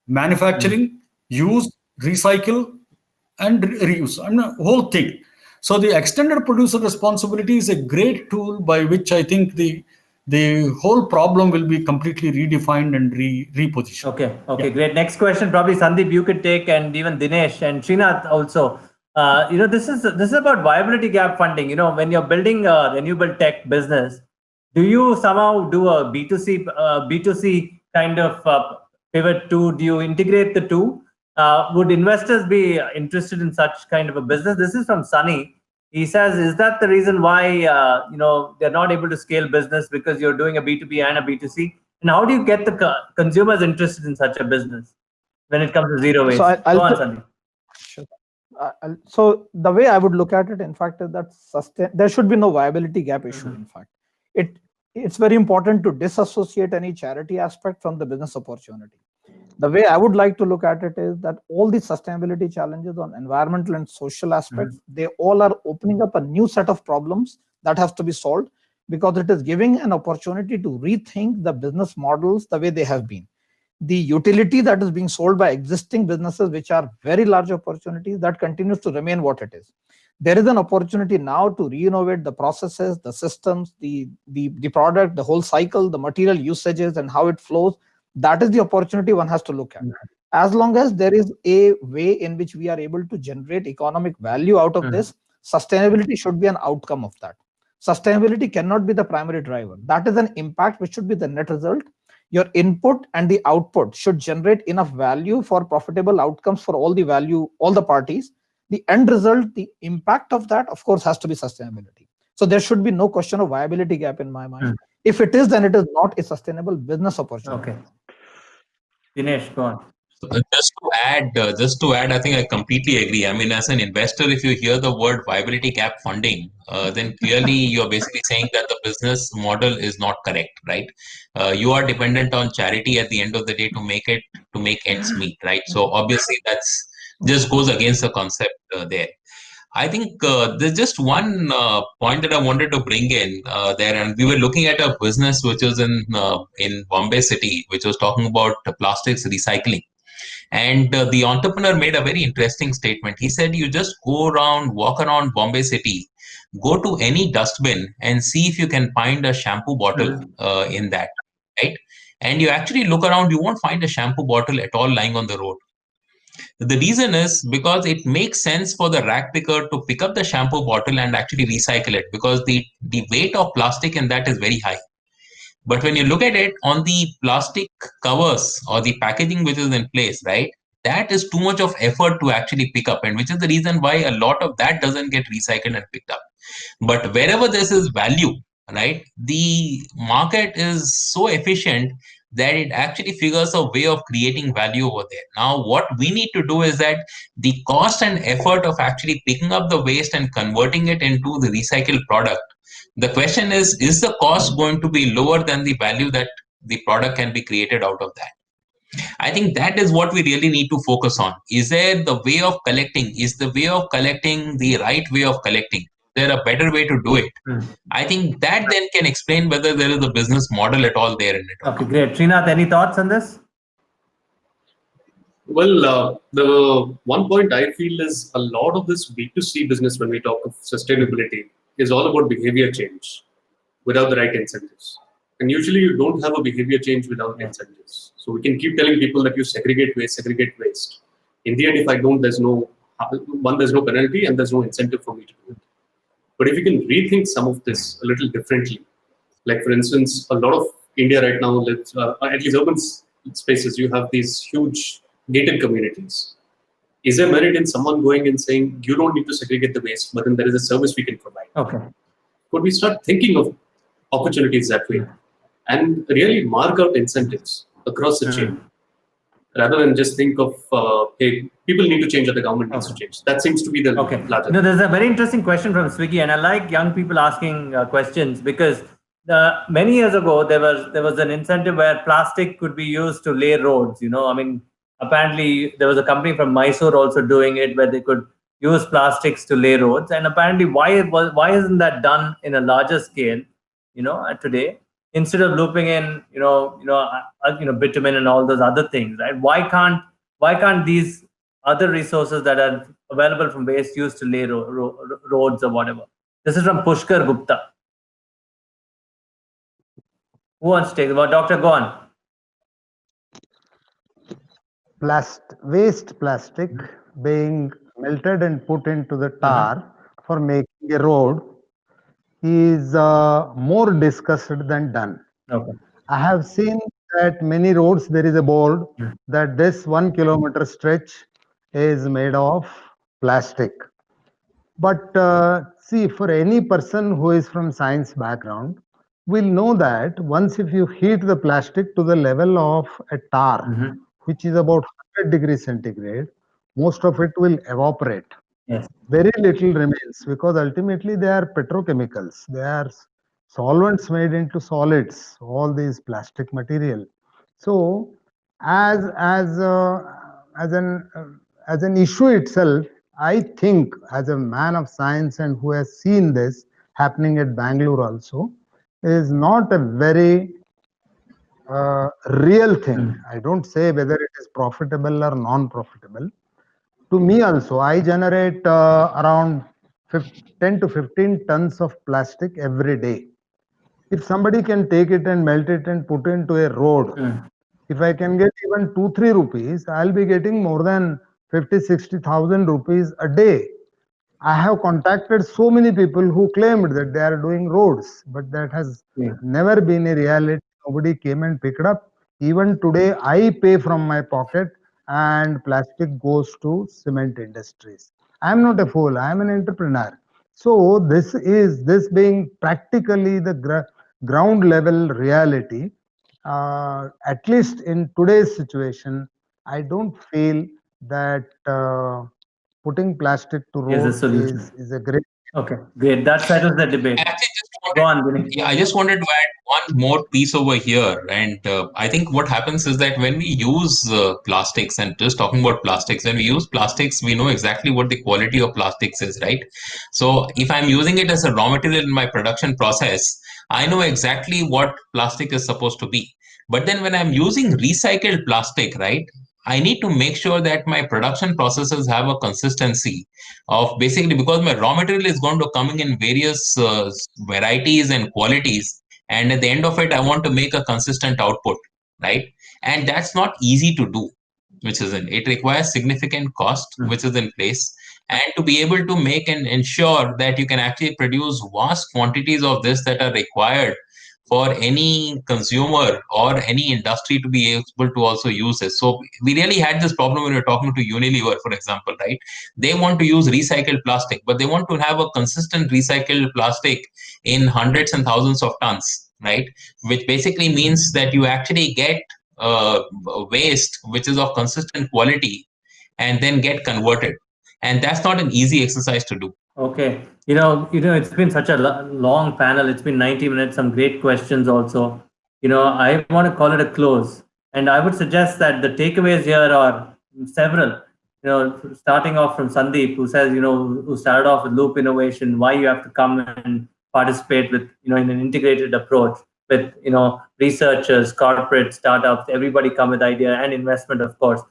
manufacturing, use, recycle, and reuse. I mean, the whole thing. So the extended producer responsibility is a great tool by which I think the whole problem will be completely redefined and repositioned. Okay, great. Next question, probably Sandeep, you could take, and even Dinesh and Srinath also. This is about viability gap funding. When you're building a renewable tech business, do you somehow do a B2C kind of pivot to? Do you integrate the two? Would investors be interested in such kind of a business? This is from Sunny. He says, is that the reason why they're not able to scale business, because you're doing a B2B and a B2C? And how do you get the consumers interested in such a business when it comes to zero waste? So Go on, Sunny. Sure. So the way I would look at it, in fact, is that there should be no viability gap issue. In fact, it's very important to disassociate any charity aspect from the business opportunity. The way I would like to look at it is that all the sustainability challenges on environmental and social aspects, they all are opening up a new set of problems that have to be solved, because it is giving an opportunity to rethink the business models the way they have been. The utility that is being sold by existing businesses, which are very large opportunities, that continues to remain what it is. There is an opportunity now to re-innovate the processes, the systems, the product, the whole cycle, the material usages and how it flows. That is the opportunity one has to look at. As long as there is a way in which we are able to generate economic value out of this, sustainability should be an outcome of that. Sustainability cannot be the primary driver. That is an impact which should be the net result. Your input and the output should generate enough value for profitable outcomes for all the parties. The end result, the impact of that, of course, has to be sustainability. So there should be no question of viability gap in my mind. If it is, then it is not a sustainable business opportunity. Okay. Dinesh, go on. Just to add, I think I completely agree. I mean, as an investor, if you hear the word viability gap funding, then clearly you're basically saying that the business model is not correct, right? You are dependent on charity at the end of the day to make ends meet, right? So obviously that's just goes against the concept there. I think there's just one point that I wanted to bring in there, and we were looking at a business which was in Bombay City, which was talking about plastics recycling. And the entrepreneur made a very interesting statement. He said, you just walk around Bombay City, go to any dustbin and see if you can find a shampoo bottle in that, right? And you actually look around, you won't find a shampoo bottle at all lying on the road. The reason is because it makes sense for the rack picker to pick up the shampoo bottle and actually recycle it, because the weight of plastic in that is very high. But when you look at it on the plastic covers or the packaging which is in place, right, that is too much of effort to actually pick up, and which is the reason why a lot of that doesn't get recycled and picked up. But wherever this is value, right, the market is so efficient that it actually figures a way of creating value over there. Now, what we need to do is that the cost and effort of actually picking up the waste and converting it into the recycled product, the question is the cost going to be lower than the value that the product can be created out of that? I think that is what we really need to focus on. Is there the way of collecting? Is the way of collecting the right way of collecting? Is there a better way to do it? I think that then can explain whether there is a business model at all there in it. Okay, great. Srinath, any thoughts on this? Well, the one point I feel is a lot of this B2C business, when we talk of sustainability, is all about behavior change without the right incentives. And usually you don't have a behavior change without incentives. So we can keep telling people that you segregate waste. In the end, if I don't, there's no penalty and there's no incentive for me to do it. But if you can rethink some of this a little differently, like for instance, a lot of India right now lives, at least urban spaces, you have these huge gated communities. Is there merit in someone going and saying, you don't need to segregate the waste, but then there is a service we can provide? Okay. Could we start thinking of opportunities that way and really mark out incentives across the chain, rather than just think of, hey, people need to change or the government needs to change? That seems to be the latter. There's a very interesting question from Swiggy, and I like young people asking questions, because many years ago there was an incentive where plastic could be used to lay roads. I mean, apparently there was a company from Mysore also doing it, where they could use plastics to lay roads. And apparently, why isn't that done in a larger scale? Today, instead of looping in, bitumen and all those other things, right? Why can't these other resources that are available from waste used to lay roads or whatever? This is from Pushkar Gupta. Who wants to take it? Well, Doctor, go on. Waste plastic being melted and put into the tar for making a road is more discussed than done. Okay. I have seen that many roads there is a board that this 1 kilometer stretch is made of plastic. But see, for any person who is from science background will know that once if you heat the plastic to the level of a tar, which is about 100 degrees centigrade, most of it will evaporate. Yes. Very little remains, because ultimately they are petrochemicals. They are solvents made into solids, all these plastic material. So as an issue itself, I think, as a man of science and who has seen this happening at Bangalore also, is not a very real thing. I don't say whether it is profitable or non-profitable. To me also, I generate around 10 to 15 tons of plastic every day. If somebody can take it and melt it and put into a road, if I can get even 2-3 rupees, I'll be getting more than 50,000-60,000 rupees a day. I have contacted so many people who claimed that they are doing roads, but that has never been a reality. Nobody came and picked up. Even today, I pay from my pocket, and plastic goes to cement industries. I am not a fool. I am an entrepreneur. So this being practically the ground level reality, at least in today's situation, I don't feel that putting plastic to Is a road solution. is a great. Okay, great. That settles the debate. Actually, just Go wanted, on, Dinesh. yeah, I just wanted to add one more piece over here. And I think what happens is that when we use plastics, and just talking about plastics, when we use plastics, we know exactly what the quality of plastics is, right? So if I'm using it as a raw material in my production process, I know exactly what plastic is supposed to be. But then when I'm using recycled plastic, right, I need to make sure that my production processes have a consistency of, basically, because my raw material is going to come in various varieties and qualities, and at the end of it I want to make a consistent output, right? And that's not easy to do, which is it requires significant cost, which is in place. And to be able to make and ensure that you can actually produce vast quantities of this that are required for any consumer or any industry to be able to also use this. So we really had this problem when we were talking to Unilever, for example, right? They want to use recycled plastic, but they want to have a consistent recycled plastic in hundreds and thousands of tons, right? Which basically means that you actually get waste which is of consistent quality and then get converted. And that's not an easy exercise to do. Okay. It's been such a long panel. It's been 90 minutes, some great questions also. I want to call it a close. And I would suggest that the takeaways here are several. Starting off from Sandeep, who says, who started off with loop innovation, why you have to come and participate with, in an integrated approach with, researchers, corporate startups, everybody come with idea and investment, of course.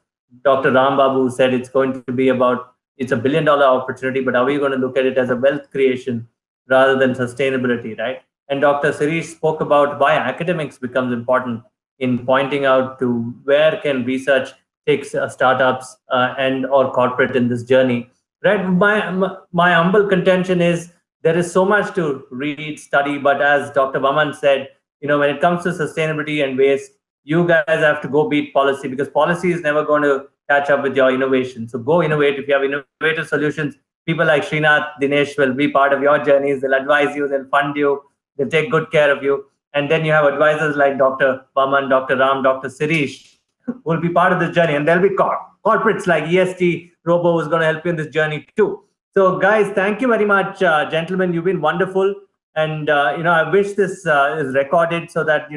Dr. Ram Babu said it's going to be about it's $1 billion opportunity, but are we going to look at it as a wealth creation rather than sustainability, right? And Dr. Sirish spoke about why academics becomes important in pointing out to where can research take startups and or corporate in this journey, right? My humble contention is there is so much to read, study, but as Dr. Vaman said, when it comes to sustainability and waste, you guys have to go beat policy because policy is never going to catch up with your innovation. So go innovate. If you have innovative solutions, people like Srinath, Dinesh will be part of your journeys. They'll advise you, they'll fund you, they'll take good care of you. And then you have advisors like Dr. Vaman, Dr. Ram, Dr. Sirish, who will be part of this journey. And there'll be corporates like EST, Robo, who's going to help you in this journey too. So guys, thank you very much, gentlemen. You've been wonderful. And, I wish this is recorded so that,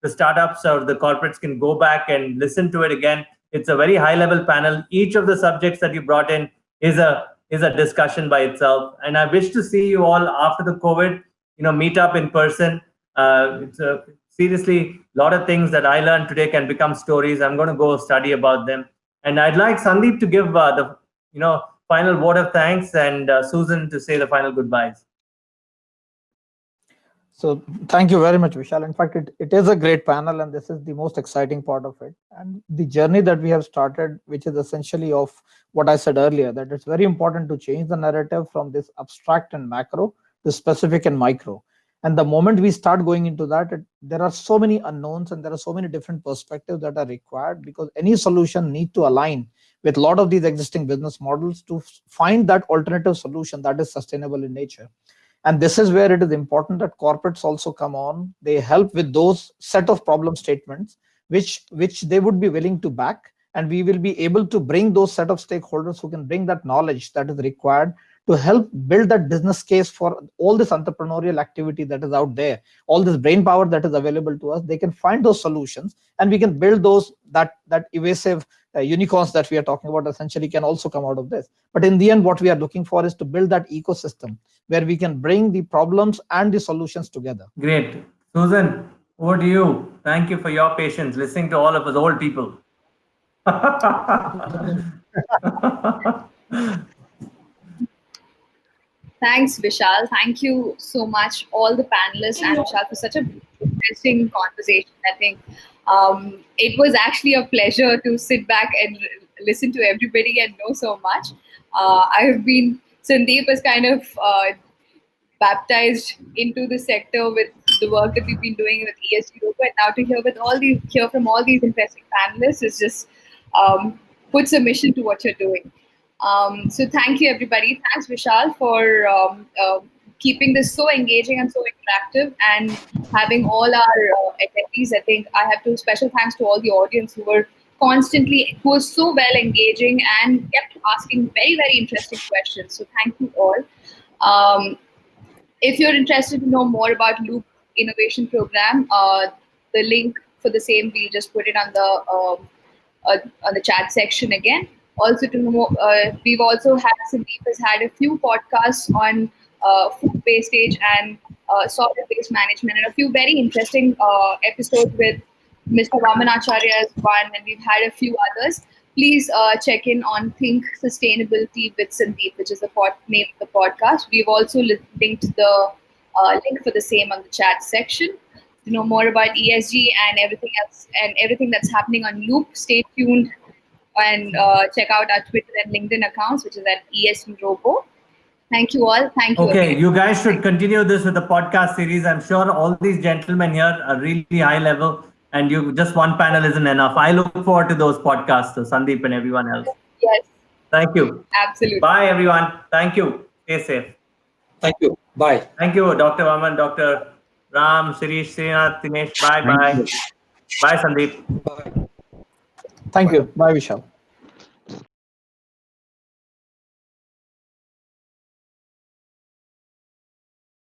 the startups or the corporates can go back and listen to it again. It's a very high level panel. Each of the subjects that you brought in is a discussion by itself. And I wish to see you all after the COVID, meet up in person. Seriously, a lot of things that I learned today can become stories. I'm going to go study about them. And I'd like Sandeep to give the final word of thanks and Susan to say the final goodbyes. So thank you very much, Vishal. In fact, it is a great panel, and this is the most exciting part of it. And the journey that we have started, which is essentially of what I said earlier, that it's very important to change the narrative from this abstract and macro to specific and micro. And the moment we start going into that, there are so many unknowns and there are so many different perspectives that are required, because any solution need to align with a lot of these existing business models to find that alternative solution that is sustainable in nature. And this is where it is important that corporates also come on. They help with those set of problem statements, which they would be willing to back. And we will be able to bring those set of stakeholders who can bring that knowledge that is required to help build that business case for all this entrepreneurial activity that is out there, all this brain power that is available to us. They can find those solutions, and we can build those that evasive unicorns that we are talking about essentially can also come out of this. But in the end, what we are looking for is to build that ecosystem where we can bring the problems and the solutions together. Great. Susan, over to you. Thank you for your patience listening to all of us old people. Thanks, Vishal. Thank you so much, all the panelists and Vishal, for such a interesting conversation. I think it was actually a pleasure to sit back and listen to everybody and know so much. Sandeep has kind of baptized into the sector with the work that we've been doing with ESG Robo, and now to hear from all these interesting panelists is just puts a mission to what you're doing. So thank you, everybody. Thanks, Vishal, for keeping this so engaging and so interactive, and having all our attendees. I think I have to special thanks to all the audience who were constantly, who was so well engaging and kept asking very, very interesting questions. So thank you all. If you're interested to know more about Loop Innovation Program, the link for the same, we'll just put it on the chat section again. Also, to know, we've also had, Sandeep has had a few podcasts on food wastage and solid waste management, and a few very interesting episodes with Mr. Ramanacharya as one, and we've had a few others. Please check in on Think Sustainability with Sandeep, which is the name of the podcast. We've also linked the link for the same on the chat section. To know more about ESG and everything else and everything that's happening on Loop, stay tuned and check out our Twitter and LinkedIn accounts, which is at ESG Robo. Thank you all. Thank you. Okay, again. you guys should continue this with the podcast series. I'm sure all these gentlemen here are really high level, and you just one panel isn't enough. I look forward to those podcasts, so Sandeep and everyone else. Yes. Thank you. Absolutely. Bye, everyone. Thank you. Stay safe. Thank you. Bye. Thank you, Dr. Vaman, Dr. Ram, Shirish, Srinath, Dinesh. Bye, bye. Bye, Sandeep. Bye. Thank you. Bye, Vishal.